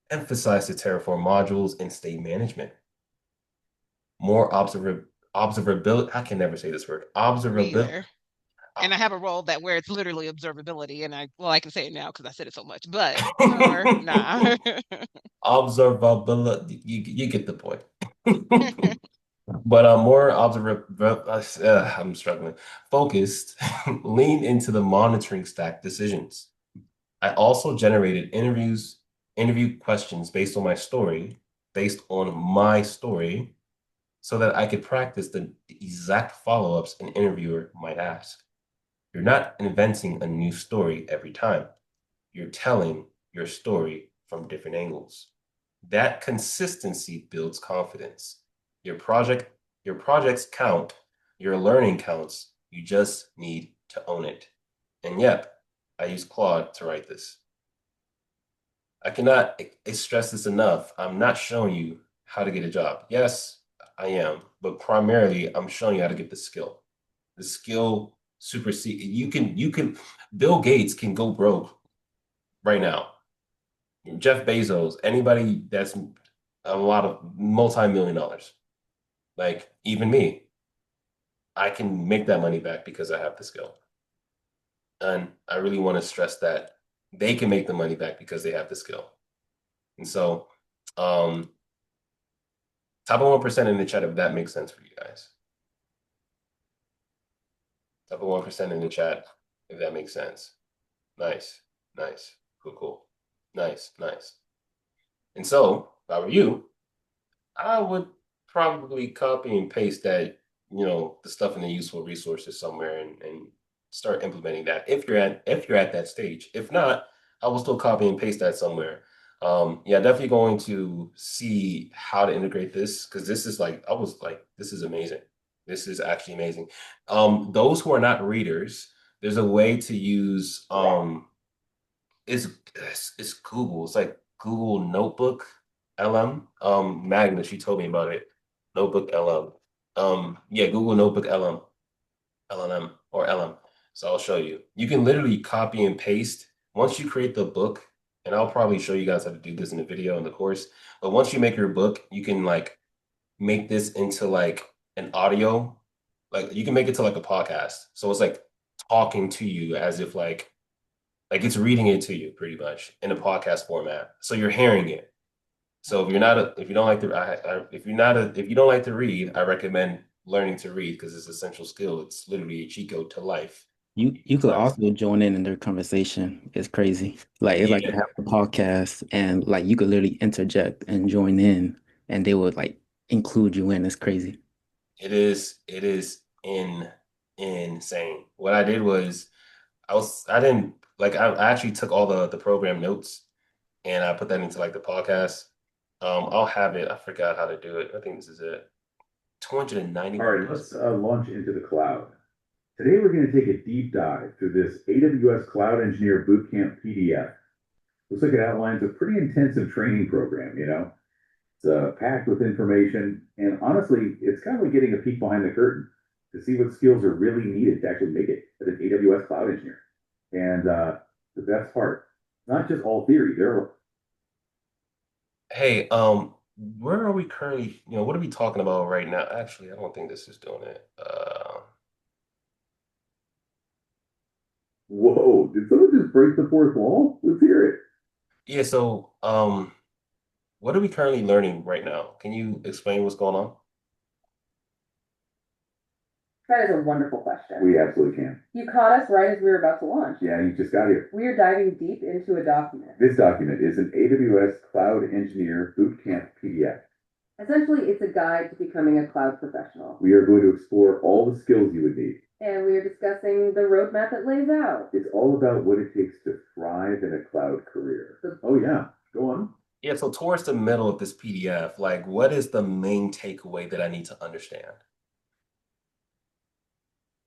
emphasized the Terraform modules and state management. More observability. I can never say this word.
Me
Observability.
either. And I have a role that where it's literally observability, and I can say it now because I said it so much, but before, nah.
Observability. You get the point. But more I'm struggling. Focused, lean into the monitoring stack decisions. I also generated interview questions based on my story, so that I could practice the exact follow-ups an interviewer might ask. You're not inventing a new story every time. You're telling your story from different angles. That consistency builds confidence. Your project, your projects count, your learning counts. You just need to own it. And yep, I use Claude to write this. I cannot stress this enough. I'm not showing you how to get a job. Yes, I am, but primarily I'm showing you how to get the skill. The skill supersede you can Bill Gates can go broke right now. Jeff Bezos, anybody that's a lot of multi-million dollars, like even me, I can make that money back because I have the skill. And I really want to stress that they can make the money back because they have the skill. And so, um, top of 1% in the chat if that makes sense for you guys. Top of 1% in the chat if that makes sense. Nice, nice, cool, cool. Nice, nice. And so, if I were you, I would probably copy and paste that, the stuff in the useful resources somewhere and start implementing that if you're at that stage. If not, I will still copy and paste that somewhere. Yeah, definitely going to see how to integrate this because this is like I was like, this is amazing. This is actually amazing. Those who are not readers, there's a way to use it's it's Google. It's like Google Notebook LM. Magnus, she told me about it. Notebook LM. Yeah, Google Notebook LLM or LM. So I'll show you. You can literally copy and paste once you create the book, and I'll probably show you guys how to do this in the video in the course. But once you make your book, you can like make this into like an audio, like you can make it to like a podcast. So it's like talking to you as if like it's reading it to you pretty much in a podcast format. So you're hearing it. So if you don't like to, if you don't like to read, I recommend learning to read because it's an essential skill. It's literally a cheat code to life.
You could
Nice.
also join in their conversation. It's crazy. Like it's like they
Yeah,
have the podcast and like you could literally interject and join in and they would like include you in. It's crazy.
it is insane. What I did was I didn't like I actually took all the program notes and I put that into like the podcast. I'll have it. I forgot how to do it. I think this is it.
All
291
right,
days.
let's launch into the cloud. Today, we're going to take a deep dive through this AWS Cloud Engineer Bootcamp PDF. Looks like it outlines a pretty intensive training program, you know? It's packed with information, and honestly, it's kind of like getting a peek behind the curtain to see what skills are really needed to actually make it as an AWS Cloud Engineer. And the best part, not just all theory, there are
Hey, where are we currently? What are we talking about right now? Actually, I don't think this is doing it.
whoa, did someone just break the fourth wall? Let's hear it.
Yeah, so what are we currently learning right now? Can you explain what's going on?
That is a wonderful question. We absolutely can. You caught us right as we were about to launch. Yeah, you just got here. We are diving deep into a document. This document is an AWS Cloud Engineer Bootcamp PDF. Essentially, it's a guide to becoming a cloud professional. We are going to explore all the skills you would need. And we are discussing the roadmap it lays out. It's all about what it takes to thrive in a cloud career. Oh, yeah. Go on.
Yeah, so towards the middle of this PDF, like what is the main takeaway that I need to understand?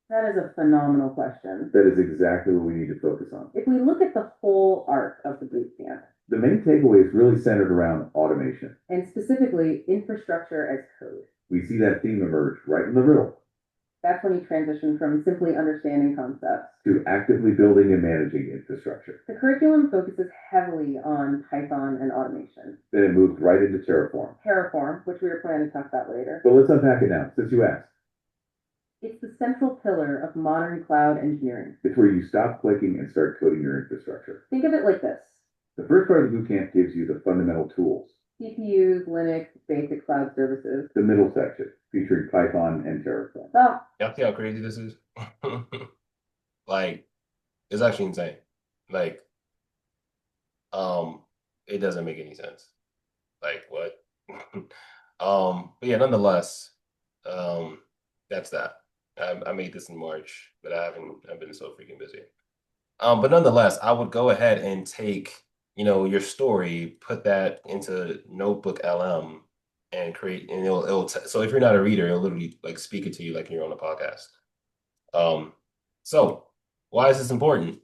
That is a phenomenal question. That is exactly what we need to focus on. If we look at the whole arc of the boot camp, the main takeaway is really centered around automation, and specifically infrastructure as code. We see that theme emerge right in the middle. That's when you transition from simply understanding concepts to actively building and managing infrastructure. The curriculum focuses heavily on Python and automation. Then it moves right into Terraform. Terraform, which we were planning to talk about later. But let's unpack it now, since you asked. It's the central pillar of modern cloud engineering. It's where you stop clicking and start coding your infrastructure. Think of it like this. The first part of the bootcamp gives you the fundamental tools. CPUs, Linux, basic cloud services. The middle section, featuring Python and Terraform. Oh,
Y'all see how crazy this is? Like, it's actually insane. Like, um, it doesn't make any sense. Like, what? But yeah, nonetheless, um, that's that. I made this in March, but I've been so freaking busy. But nonetheless, I would go ahead and take, your story, put that into Notebook LM and create, and so if you're not a reader, it'll literally like speak it to you like you're on a podcast. Um, so why is this important?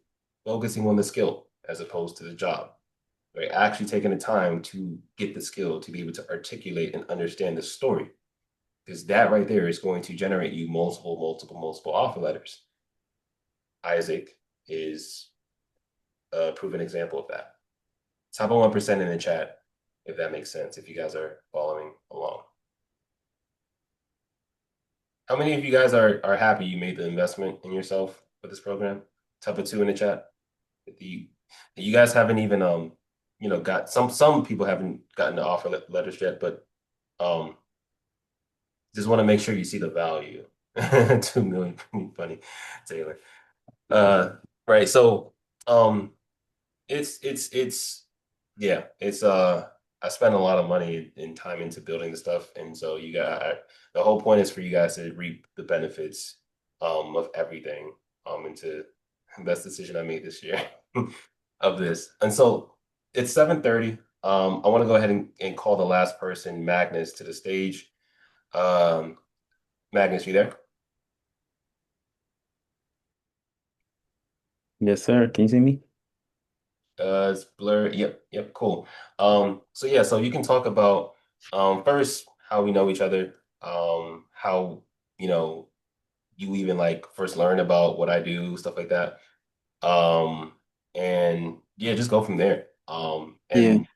Focusing on the skill as opposed to the job, right? Actually taking the time to get the skill to be able to articulate and understand the story, because that right there is going to generate you multiple offer letters. Isaac is a proven example of that. Top of 1% in the chat, if that makes sense, if you guys are following along. How many of you guys are happy you made the investment in yourself with this program? Top of 2 in the chat. You guys haven't even got some people haven't gotten the offer letters yet, but just want to make sure you see the value. 2 million, funny, Taylor. Right. So it's yeah, it's I spent a lot of money and time into building the stuff, and so the whole point is for you guys to reap the benefits of everything into best decision I made this year of this. And so it's 7:30. I want to go ahead and call the last person, Magnus, to the stage. Um, Magnus, you there?
Yes, sir. Can you see me?
It's blurred. Yep, cool. So yeah, so you can talk about first how we know each other, how you even like first learn about what I do, stuff like that. Um, and yeah, just go from there.
Yeah,
And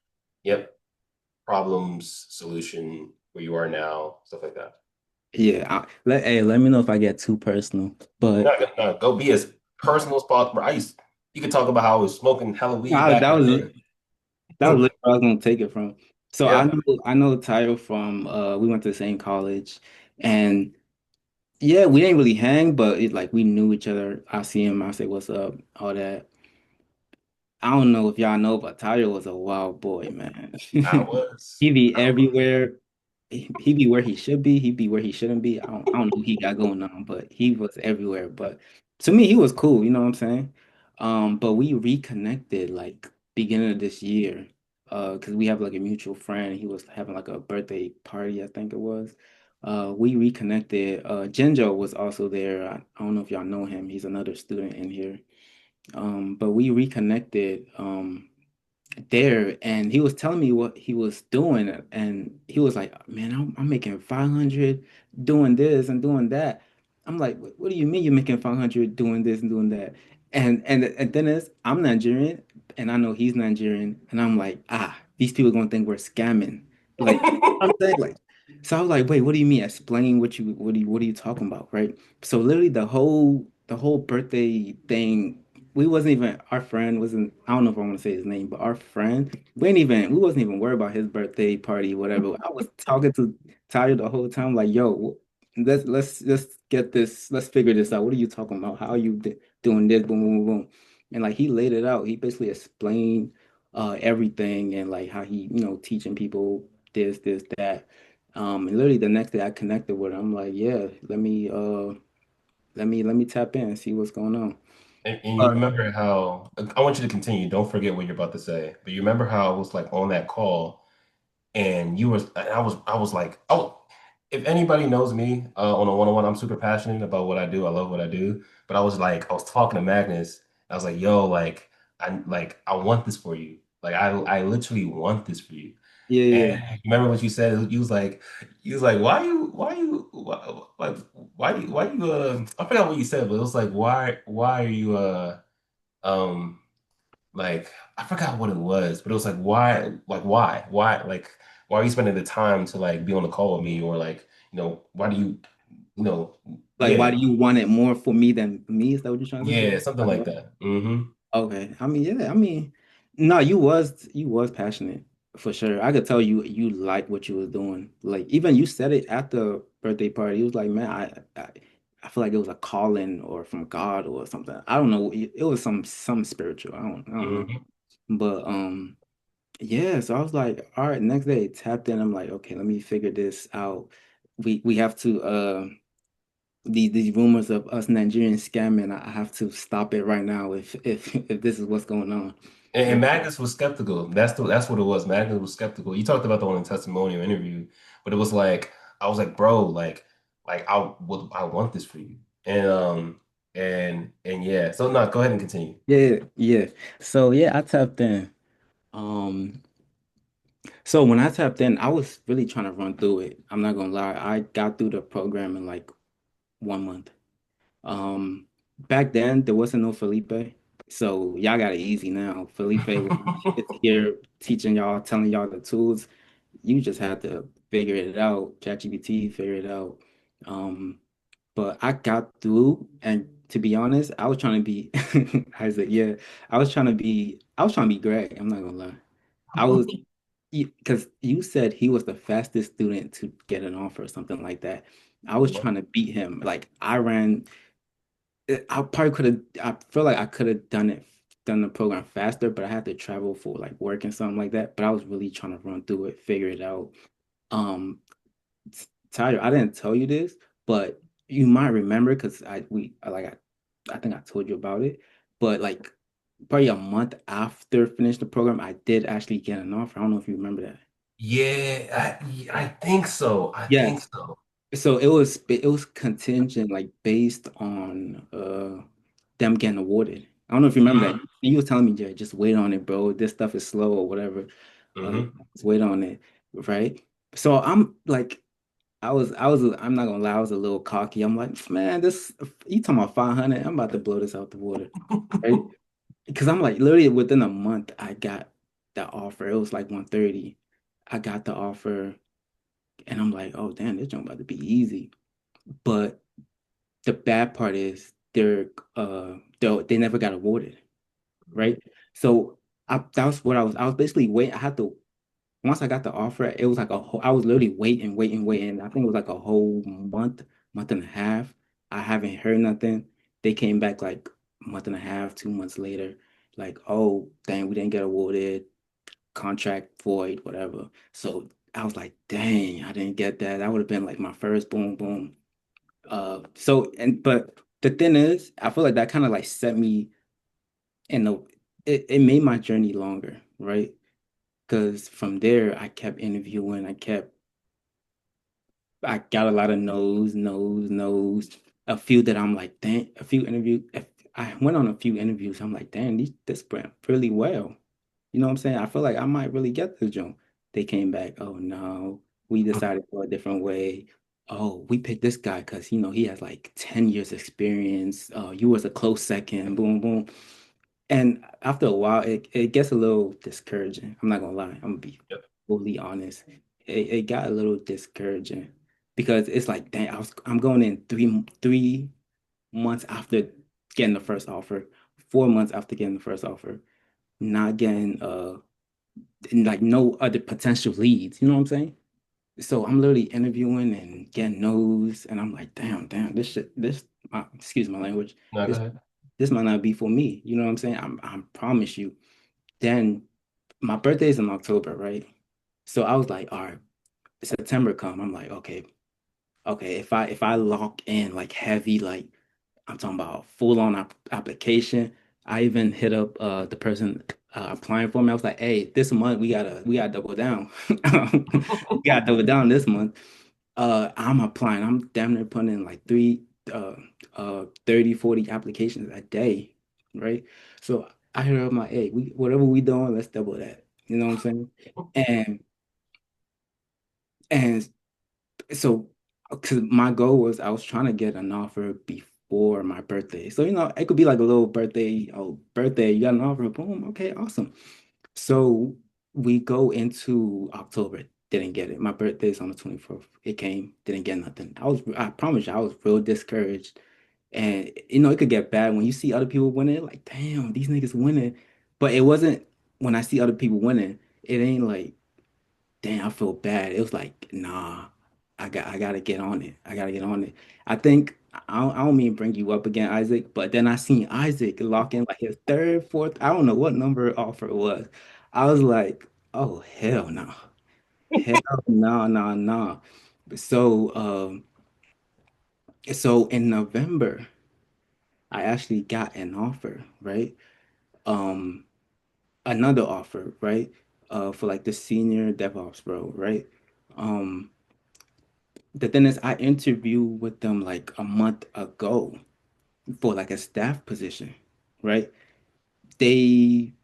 yep, problems, solution, where you are now, stuff like that.
yeah. Let me know if I get too personal. But
Not go be as personal as possible. You could talk about how I was smoking hella weed
that
back
was
then.
literally where I was gonna take it from. So
Yeah.
I know Tyro from we went to the same college, and yeah, we didn't really hang, but it like we knew each other. I see him, I say what's up, all that. I don't know if y'all know, but Tyler was a wild boy, man.
I was.
He be
I was.
everywhere. He be where he should be. He be where he shouldn't be. I don't know what he got going on, but he was everywhere. But to me, he was cool. You know what I'm saying? But we reconnected like beginning of this year. Because we have like a mutual friend. He was having like a birthday party, I think it was. We reconnected. Jinjo was also there. I don't know if y'all know him. He's another student in here. But we reconnected. There, and he was telling me what he was doing, and he was like, man, I'm making 500 doing this and doing that. I'm like, what do you mean you're making 500 doing this and doing that? And then is I'm Nigerian, and I know he's Nigerian, and I'm like, these people gonna think we're scamming, like I'm saying, like, so I was like, wait, what do you mean? Explain what are you talking about, right? So literally the whole birthday thing, we wasn't even, our friend wasn't, I don't know if I want to say his name, but our friend, we wasn't even worried about his birthday party, whatever. I was talking to Tyler the whole time, like, yo, let's get this, let's figure this out. What are you talking about? How are you doing this? Boom, boom, boom, boom. And like he laid it out. He basically explained everything, and like how he, teaching people this, that. And literally the next day I connected with him. I'm like, yeah, let me tap in and see what's going on.
And you remember how I want you to continue. Don't forget what you're about to say. But you remember how I was like on that call and you were and I was like, oh, if anybody knows me on a one-on-one, I'm super passionate about what I do. I love what I do. But I was talking to Magnus. I was like, yo, I want this for you. Like I literally want this for you.
Yeah,
And
yeah.
you remember what you said? You was like, why you, I forgot what you said, but it was like, why are you, um, like, I forgot what it was, but it was why are you spending the time to like be on the call with me? Or like, why do you know,
Like, why
yeah,
do you want it more for me than me? Is that what you're trying to say?
yeah, something like that.
Okay. I mean, yeah, I mean, no, you was passionate for sure. I could tell you like what you was doing. Like even you said it at the birthday party. You was like, man, I feel like it was a calling or from God or something. I don't know. It was some spiritual. I don't know.
Hmm.
But yeah, so I was like, all right, next day tapped in. I'm like, okay, let me figure this out. We have to these rumors of us Nigerians scamming. I have to stop it right now if this is what's going on.
And
And
Magnus was skeptical. That's what it was. Magnus was skeptical. You talked about the one in testimonial interview, but it was like I was like, bro, I want this for you. And yeah. So no, go ahead and continue.
yeah, yeah. So yeah, I tapped in. Um, so when I tapped in, I was really trying to run through it. I'm not gonna lie. I got through the program in like 1 month. Um, Back then there wasn't no Felipe, so y'all got it easy now. Felipe is here teaching y'all, telling y'all the tools. You just had to figure it out. ChatGPT figure it out. Um, but I got through, and to be honest, I was trying to be Isaac. Yeah, I was trying to be Greg. I'm not gonna lie. I was because you said he was the fastest student to get an offer or something like that. I was trying to beat him. Like I ran. I probably could have. I feel like I could have done the program faster, but I had to travel for like work and something like that. But I was really trying to run through it, figure it out. Um, Tyler, I didn't tell you this, but you might remember because I think I told you about it. But like probably a month after finishing the program, I did actually get an offer. I don't know if you remember that.
I think so. I think
Yes.
so.
So it was contingent, like based on them getting awarded. I don't know if you remember that. You was telling me, Jay, just wait on it, bro. This stuff is slow or whatever.
Hmm.
Just wait on it, right? So I'm like, I'm not gonna lie, I was a little cocky. I'm like, man, this you talking about 500? I'm about to blow this out the water, right? Because I'm like, literally within a month, I got the offer. It was like 130. I got the offer, and I'm like, oh damn, this junk about to be easy. But the bad part is they never got awarded, right? So that was what I was basically waiting. I had to once I got the offer, it was like I was literally waiting, waiting, waiting. I think it was like a whole month and a half. I haven't heard nothing. They came back like a month and a half, 2 months later, like, oh, dang, we didn't get awarded, contract void, whatever. So I was like, dang, I didn't get that. That would have been like my first boom, boom. But the thing is, I feel like that kind of like set me. And it made my journey longer, right? Because from there, I kept interviewing. I got a lot of no's, no's, no's. A few that I'm like, dang, a few interviews. I went on a few interviews. I'm like, damn, this went really well. You know what I'm saying? I feel like I might really get this job. They came back, oh no, we decided to go a different way. Oh, we picked this guy because he has like 10 years experience. You was a close second, boom, boom. And after a while, it gets a little discouraging. I'm not gonna lie. I'm gonna be
Yep.
fully honest. It got a little discouraging because it's like, dang, I'm going in 3 months after getting the first offer, 4 months after getting the first offer, not getting like no other potential leads. You know what I'm saying? So I'm literally interviewing and getting no's, and I'm like, damn, excuse my language,
No, go
this
ahead.
this might not be for me. You know what I'm saying? I promise you. Then my birthday is in October, right? So I was like, all right, September come. I'm like, okay, if I lock in like heavy, like I'm talking about full on application. I even hit up the person applying for me. I was like, hey, this month we gotta double down. We gotta double down this month. I'm applying. I'm damn near putting in like uh 30, 40 applications a day, right? So I heard of my, hey, whatever we doing, let's double that. You know what I'm saying? And and so because my goal was I was trying to get an offer before my birthday. So it could be like a little birthday, oh, birthday, you got an offer, boom, okay, awesome. So we go into October, didn't get it. My birthday is on the 24th. It came, didn't get nothing. I promise you, I was real discouraged. And it could get bad when you see other people winning, like, damn, these niggas winning. But it wasn't when I see other people winning, it ain't like, damn, I feel bad. It was like, nah, I gotta get on it. I gotta get on it. I think I don't mean bring you up again, Isaac, but then I seen Isaac lock in like his third, fourth, I don't know what number offer it was. I was like, oh hell no. Hell no, no, no. So so in November, I actually got an offer, right? Um Another offer, right? For like the senior DevOps role, right? Um The thing is, I interviewed with them like a month ago for like a staff position, right? They,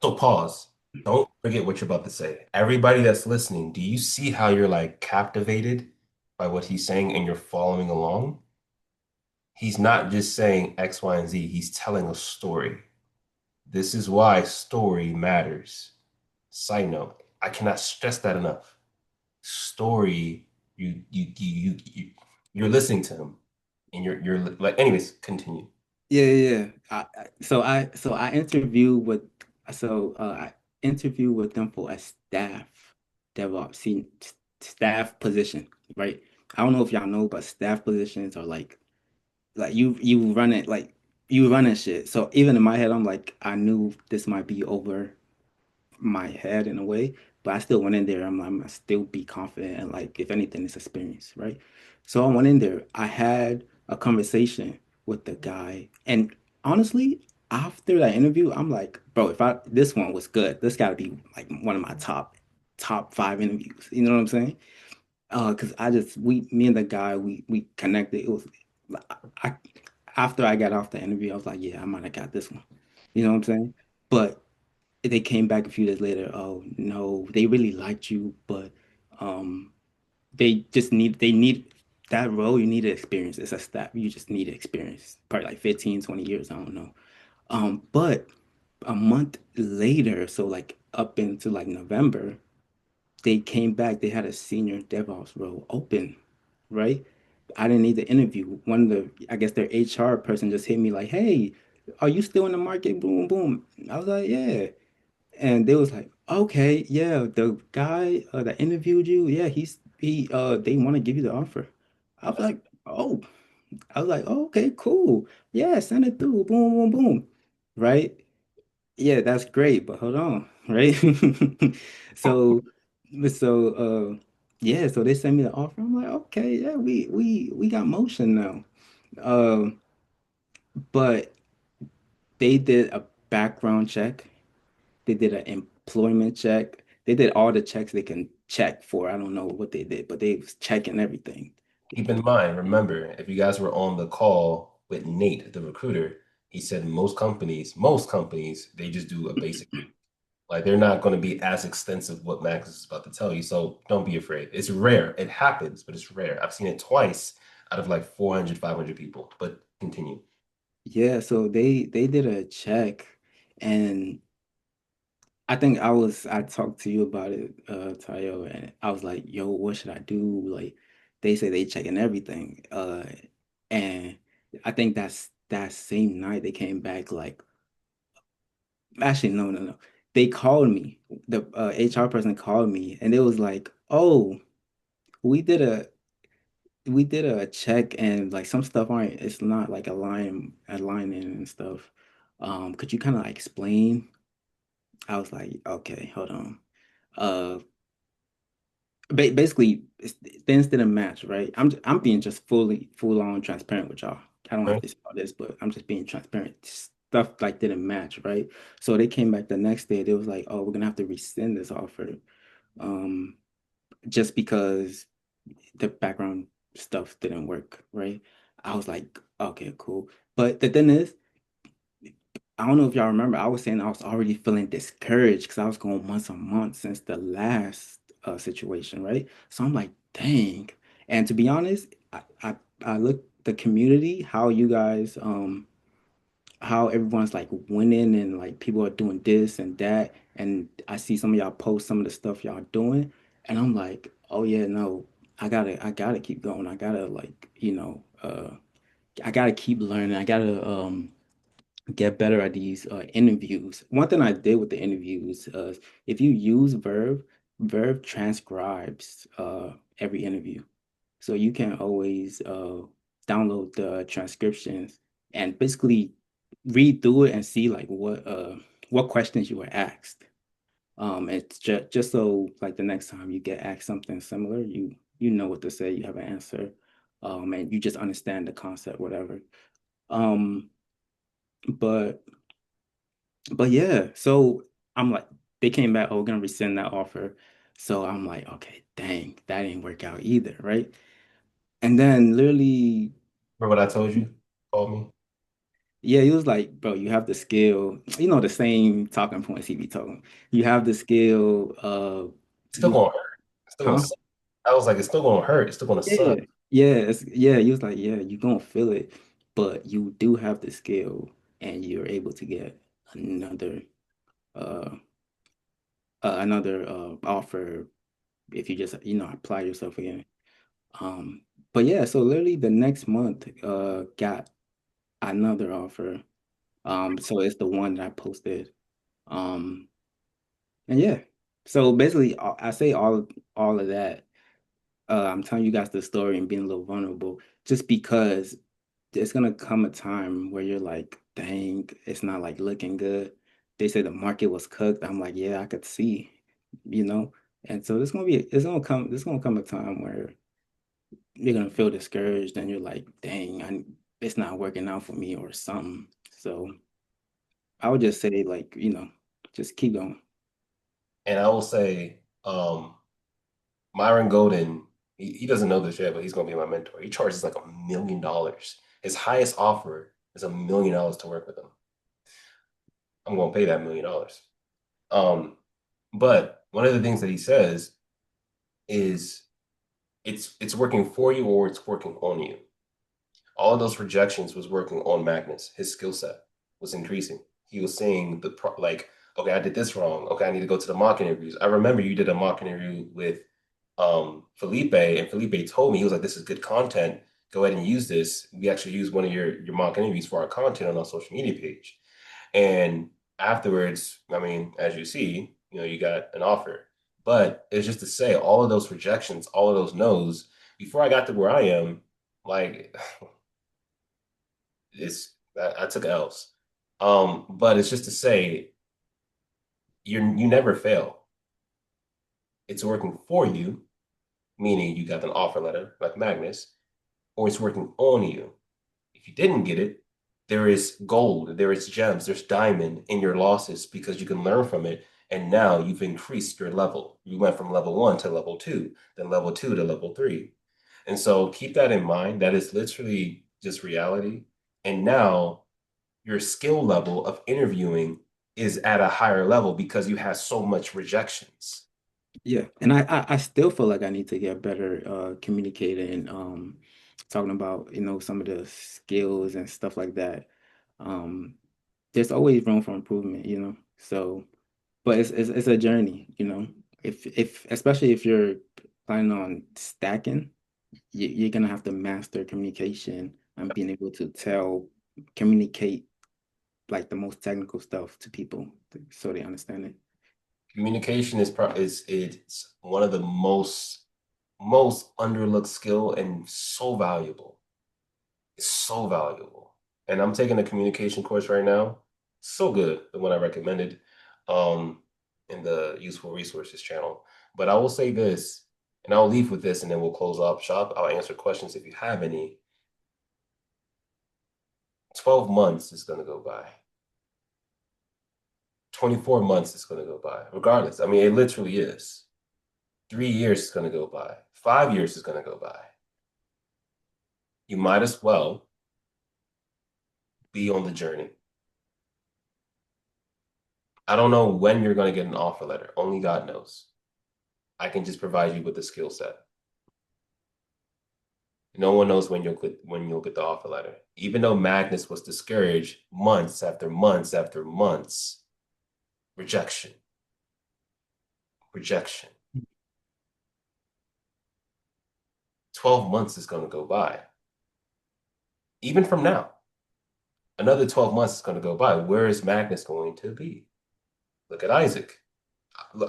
So pause. Don't forget what you're about to say. Everybody that's listening, do you see how you're like captivated by what he's saying and you're following along? He's not just saying X, Y, and Z. He's telling a story. This is why story matters. Side note, I cannot stress that enough. Story, you're listening to him, and you're like, anyways, continue.
yeah, yeah. Yeah. So I interviewed with I interviewed with them for a staff DevOps staff position, right? I don't know if y'all know, but staff positions are like you run it like you running shit. So even in my head, I'm like, I knew this might be over my head in a way, but I still went in there. I'm gonna still be confident and like if anything, it's experience, right? So I went in there. I had a conversation with the guy, and honestly, after that interview, I'm like, bro, if I this one was good, this got to be like one of my top five interviews. You know what I'm saying? Because me and the guy, we connected. It was I after I got off the interview, I was like, yeah, I might have got this one. You know what I'm saying? But they came back a few days later. Oh no, they really liked you, but um, they need that role. You need experience. It's a staff. You just need experience. Probably like 15, 20 years. I don't know. But a month later, so like up into like November, they came back. They had a senior DevOps role open, right? I didn't need the interview. One of I guess their HR person just hit me like, "Hey, are you still in the market?" Boom, boom. I was like, "Yeah." And they was like, okay, yeah, the guy that interviewed you, yeah, they want to give you the offer. I was like, oh, okay, cool. Yeah, send it through. Boom, boom, boom. Right? Yeah, that's great, but hold on, right? So, yeah, so they sent me the offer. I'm like, okay, yeah, we got motion now. Um, but they did a background check. They did an employment check. They did all the checks they can check for. I don't know what they did, but they was checking everything.
Keep in mind, remember, if you guys were on the call with Nate, the recruiter, he said most companies, they just do a basic. Like they're not going to be as extensive what Max is about to tell you. So don't be afraid. It's rare. It happens, but it's rare. I've seen it twice out of like 400, 500 people. But continue.
Yeah, so they did a check, and I think I talked to you about it, Tayo, and I was like, yo, what should I do? Like they say they checking everything. And I think that same night they came back like actually no. They called me. The HR person called me and it was like, "Oh, we did a we did a check and like some stuff aren't it's not like aligning and stuff. Could you kind of explain?" I was like, "Okay, hold on." Uh basically things didn't match, right? I'm being just full on transparent with y'all. I don't have
Right?
to say all this, but I'm just being transparent. Stuff like didn't match, right? So they came back the next day. They was like, "Oh, we're gonna have to rescind this offer, um, just because the background stuff didn't work, right?" I was like, "Okay, cool." But the thing is, I don't know if y'all remember, I was saying I was already feeling discouraged because I was going months on months since the last situation, right? So I'm like, dang. And to be honest, I look the community, how you guys, how everyone's like winning and like people are doing this and that. And I see some of y'all post some of the stuff y'all doing, and I'm like, oh yeah, no, I gotta keep going. I gotta like, I gotta keep learning. I gotta get better at these interviews. One thing I did with the interviews, if you use Verve transcribes every interview. So you can always download the transcriptions and basically read through it and see like what questions you were asked. It's just so like the next time you get asked something similar, you know what to say, you have an answer, and you just understand the concept, whatever. Um, but But yeah, so I'm like, they came back, oh, we're gonna rescind that offer. So I'm like, okay, dang, that didn't work out either, right? And then literally,
Remember what I told you? Call me.
yeah, he was like, bro, you have the skill, the same talking points he be talking. You have the skill,
It's still
you,
gonna hurt. It's still gonna
huh?
suck. I was like, it's still gonna hurt. It's still gonna
Yeah,
suck.
yeah, he was like, yeah, you gonna feel it, but you do have the skill and you're able to get another uh offer if you just apply yourself again. Um, but yeah, so literally the next month, got another offer. So it's the one that I posted. Um, and yeah, so basically, I say all of that. I'm telling you guys the story and being a little vulnerable, just because there's gonna come a time where you're like, dang, it's not like looking good. They say the market was cooked. I'm like, yeah, I could see, you know. And so there's gonna come a time where you're gonna feel discouraged and you're like, dang, it's not working out for me or something. So I would just say like, just keep going.
And I will say, Myron Golden, he doesn't know this yet, but he's gonna be my mentor. He charges like $1 million. His highest offer is $1 million to work with him. I'm gonna pay that $1 million. Um, but one of the things that he says is it's working for you or it's working on you. All of those rejections was working on Magnus. His skill set was increasing. He was saying like, okay, I did this wrong. Okay, I need to go to the mock interviews. I remember you did a mock interview with Felipe, and Felipe told me he was like, "This is good content. Go ahead and use this." We actually used one of your mock interviews for our content on our social media page. And afterwards, I mean, as you see, you got an offer. But it's just to say, all of those rejections, all of those no's, before I got to where I am, like I took L's. But it's just to say you never fail. It's working for you, meaning you got an offer letter like Magnus, or it's working on you. If you didn't get it, There is gold, there is gems, there's diamond in your losses because you can learn from it. And now you've increased your level. You went from level 1 to level 2, then level 2 to level 3. And so keep that in mind. That is literally just reality. And now your skill level of interviewing is at a higher level because you have so much rejections.
Yeah, and I still feel like I need to get better communicating, talking about, some of the skills and stuff like that. Um, there's always room for improvement, So, but it's a journey, If especially if you're planning on stacking, you're gonna have to master communication and being able to communicate like the most technical stuff to people so they understand it.
Communication is it's one of the most underlooked skill and so valuable. It's so valuable. And I'm taking a communication course right now. So good, the one I recommended um, in the useful resources channel. But I will say this, and I'll leave with this, and then we'll close up shop. I'll answer questions if you have any. 12 months is going to go by. 24 months is going to go by, regardless. I mean, it literally is. 3 years is going to go by. 5 years is going to go by. You might as well be on the journey. I don't know when you're going to get an offer letter. Only God knows. I can just provide you with the skill set. No one knows when you'll get the offer letter. Even though Magnus was discouraged months after months after months, rejection, rejection. 12 months is going to go by. Even from now, another 12 months is going to go by. Where is Magnus going to be? Look at Isaac.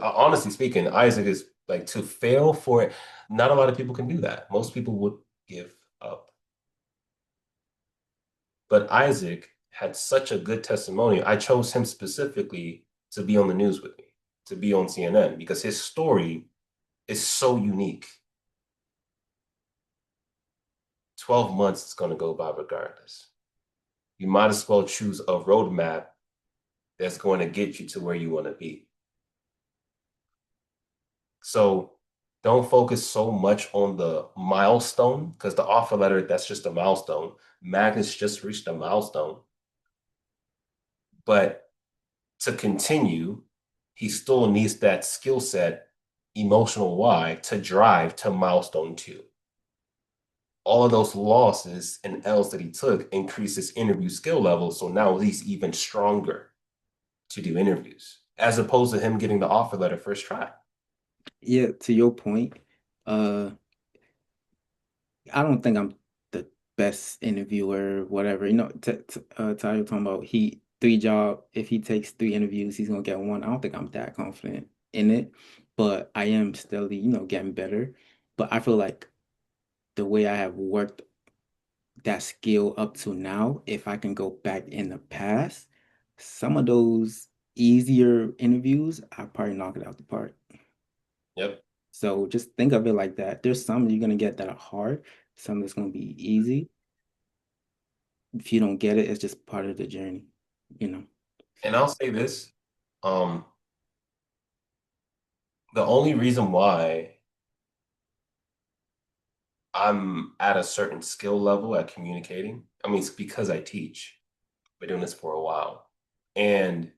Honestly speaking, Isaac is like to fail for it. Not a lot of people can do that. Most people would give up. But Isaac had such a good testimony. I chose him specifically to be on the news with me, to be on CNN, because his story is so unique. 12 months is going to go by regardless. You might as well choose a roadmap that's going to get you to where you want to be. So don't focus so much on the milestone because the offer letter, that's just a milestone. Magnus just reached a milestone. But to continue, he still needs that skill set, emotional why, to drive to milestone 2. All of those losses and L's that he took increased his interview skill level. So now he's even stronger to do interviews, as opposed to him getting the offer letter first try.
Yeah, to your point, uh, I don't think I'm the best interviewer, whatever. Tyler talking about if he takes 3 interviews, he's gonna get one. I don't think I'm that confident in it, but I am steadily, getting better. But I feel like the way I have worked that skill up to now, if I can go back in the past, some of those easier interviews, I probably knock it out the park.
Yep.
So just think of it like that. There's some you're gonna get that are hard, some that's gonna be easy. If you don't get it, it's just part of the journey, you know.
And I'll say this, um, the only reason why I'm at a certain skill level at communicating, I mean, it's because I teach. Been doing this for a while. And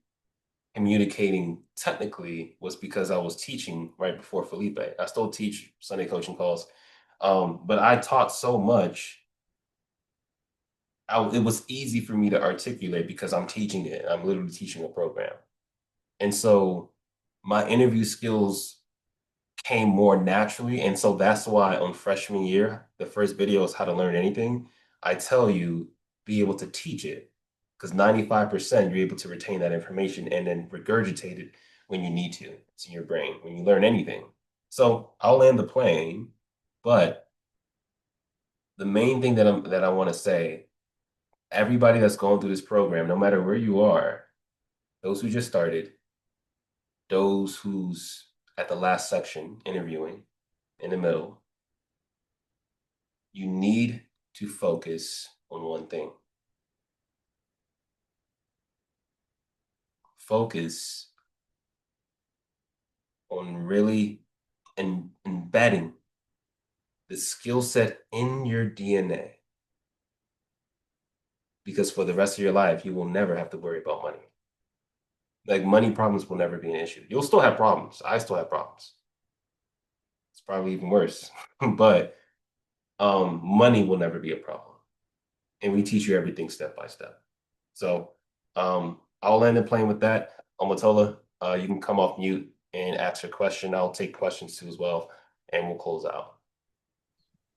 communicating technically was because I was teaching right before Felipe. I still teach Sunday coaching calls. But I taught so much, it was easy for me to articulate because I'm teaching it. I'm literally teaching a program. And so my interview skills came more naturally. And so that's why on freshman year, the first video is how to learn anything. I tell you, be able to teach it because 95% you're able to retain that information and then regurgitate it when you need to. It's in your brain when you learn anything. So I'll land the plane, but the main thing that I want to say, everybody that's going through this program, no matter where you are, those who just started, those who's at the last section interviewing, in the middle, you need to focus on one thing. focus on really embedding the skill set in your DNA. Because for the rest of your life, you will never have to worry about money. Like money problems will never be an issue. You'll still have problems. I still have problems. It's probably even worse. But money will never be a problem. And we teach you everything step by step. So I'll end the plane with that. Omotola, you can come off mute and ask your question. I'll take questions too as well, and we'll close out.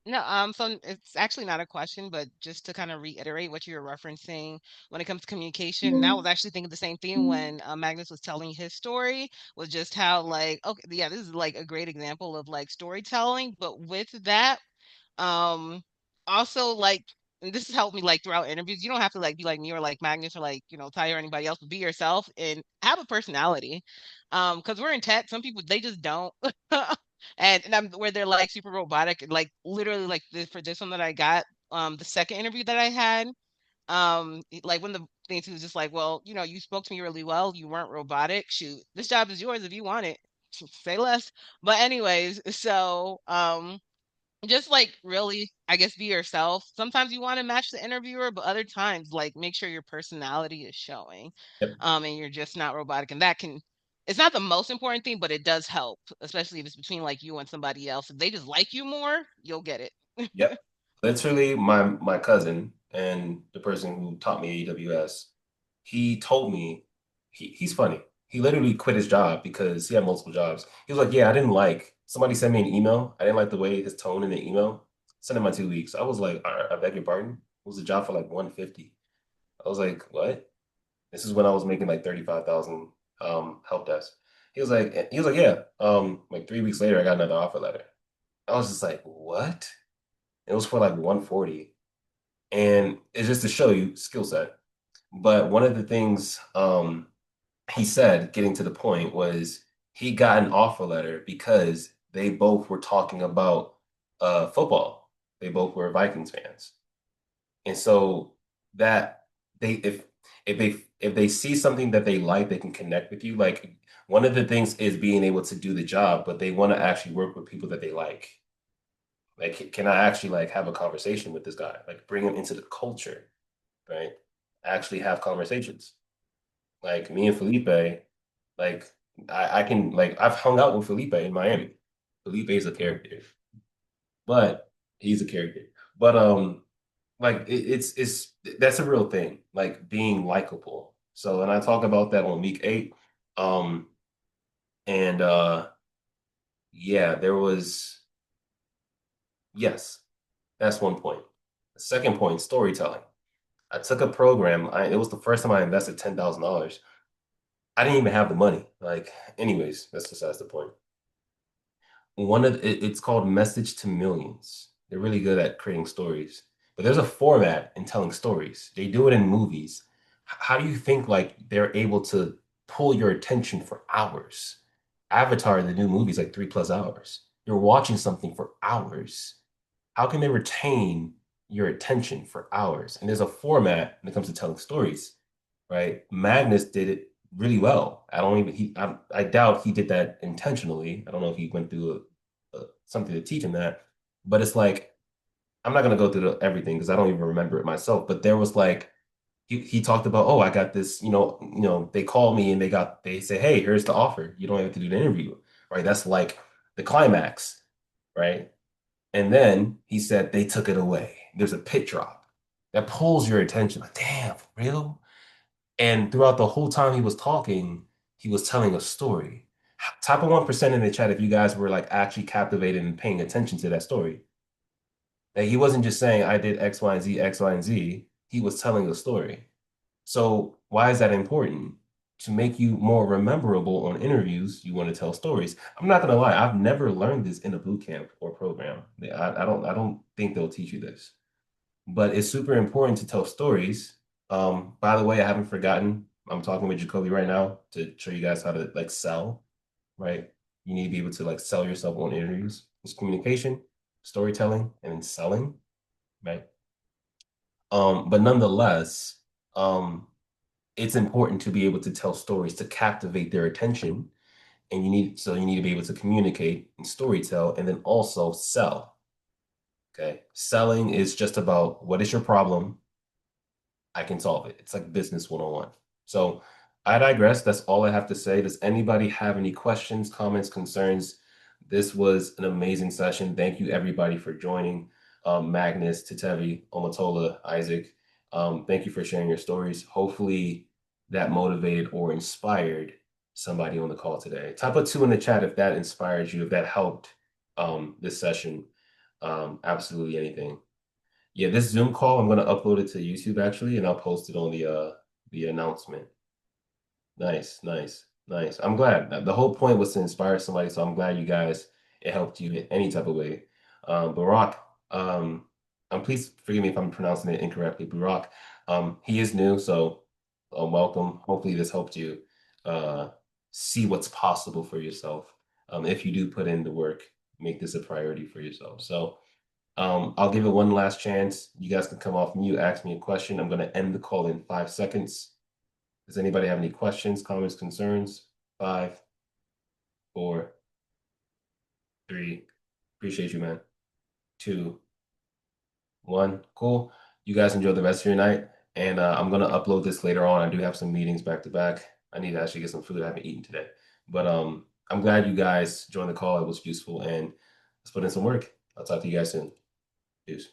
No, so it's actually not a question, but just to kind of reiterate what you were referencing when it comes to communication. And I was actually thinking the same thing when Magnus was telling his story, was just how like, okay, yeah, this is like a great example of like storytelling. But with that, um, also like, and this has helped me like throughout interviews. You don't have to like be like me or like Magnus or like, Ty or anybody else, but be yourself and have a personality. Because we're in tech, some people they just don't. And I'm where they're like super robotic, like literally like for this one that I got, the second interview that I had, like when the things he was just like, well, you spoke to me really well, you weren't robotic. Shoot, this job is yours if you want it. Say less. But anyways, so just like really, I guess be yourself. Sometimes you want to match the interviewer, but other times like make sure your personality is showing.
Yep.
And you're just not robotic. And that can it's not the most important thing, but it does help, especially if it's between like you and somebody else. If they just like you more, you'll get it.
Yep. Literally, my cousin and the person who taught me AWS, he told me he's funny. He literally quit his job because he had multiple jobs. He was like, "Yeah, I didn't like somebody sent me an email. I didn't like the way his tone in the email. Sent him my 2 weeks." I was like, I beg your pardon. It was a job for like 150. I was like, what? This is when I was making like 35,000 help desk. He was like, yeah. Like 3 weeks later, I got another offer letter. I was just like, what? It was for like 140. And it's just to show you skill set. But one of the things he said, getting to the point, was he got an offer letter because they both were talking about football. They both were Vikings fans. And so that they if they see something that they like, they can connect with you. Like one of the things is being able to do the job, but they want to actually work with people that they like. Like, can I actually like have a conversation with this guy? Like bring him into the culture, right? Actually have conversations. Like me and Felipe, like I can like I've hung out with Felipe in Miami. Felipe is a character, but he's a character. But like it's that's a real thing, like being likable. So and I talk about that on week 8. Um and yeah, there was yes, that's one point. The second point, storytelling. I took a program. It was the first time I invested $10,000. I didn't even have the money. Like, anyways, that's besides the point. It's called Message to Millions. They're really good at creating stories, but there's a format in telling stories. They do it in movies. How do you think like they're able to pull your attention for hours? Avatar, the new movie, is like 3+ hours. You're watching something for hours. How can they retain your attention for hours? And there's a format when it comes to telling stories, right? Magnus did it really well. I don't even I doubt he did that intentionally. I don't know if he went through something to teach him that, but it's like I'm not gonna go through everything because I don't even remember it myself. But there was like he talked about, oh, I got this, they called me and they say, hey, here's the offer. You don't have to do the interview, right? That's like the climax, right? And then he said they took it away. There's a pit drop that pulls your attention. Like, damn, for real? And throughout the whole time he was talking, he was telling a story. Type of 1% in the chat if you guys were like actually captivated and paying attention to that story. Like he wasn't just saying I did X, Y, and Z, X, Y, and Z. He was telling a story. So why is that important? To make you more memorable on interviews, you want to tell stories. I'm not gonna lie, I've never learned this in a boot camp or program. I don't think they'll teach you this. But it's super important to tell stories. By the way, I haven't forgotten. I'm talking with Jacoby right now to show you guys how to like sell, right? You need to be able to like sell yourself on interviews. It's communication, storytelling, and then selling, right? But nonetheless, um, it's important to be able to tell stories to captivate their attention. And you need to be able to communicate and storytell and then also sell. Okay. Selling is just about what is your problem? I can solve it. It's like business 101. So I digress. That's all I have to say. Does anybody have any questions, comments, concerns? This was an amazing session. Thank you, everybody, for joining. Magnus, Tetevi, Omotola, Isaac. Thank you for sharing your stories. Hopefully, that motivated or inspired somebody on the call today. Type a 2 in the chat if that inspired you, if that helped this session. Absolutely anything. Yeah, this Zoom call, I'm gonna upload it to YouTube actually, and I'll post it on the announcement. Nice, nice, nice. I'm glad. The whole point was to inspire somebody, so I'm glad you guys it helped you in any type of way. Barack, please forgive me if I'm pronouncing it incorrectly. Barack, he is new, so welcome. Hopefully this helped you uh see what's possible for yourself. If you do put in the work, make this a priority for yourself. So I'll give it one last chance. You guys can come off mute, ask me a question. I'm going to end the call in 5 seconds. Does anybody have any questions, comments, concerns? 5, 4, 3. Appreciate you, man. 2, 1. Cool. You guys enjoy the rest of your night. And I'm going to upload this later on. I do have some meetings back to back. I need to actually get some food I haven't eaten today. But I'm glad you guys joined the call. It was useful. And let's put in some work. I'll talk to you guys soon. Peace.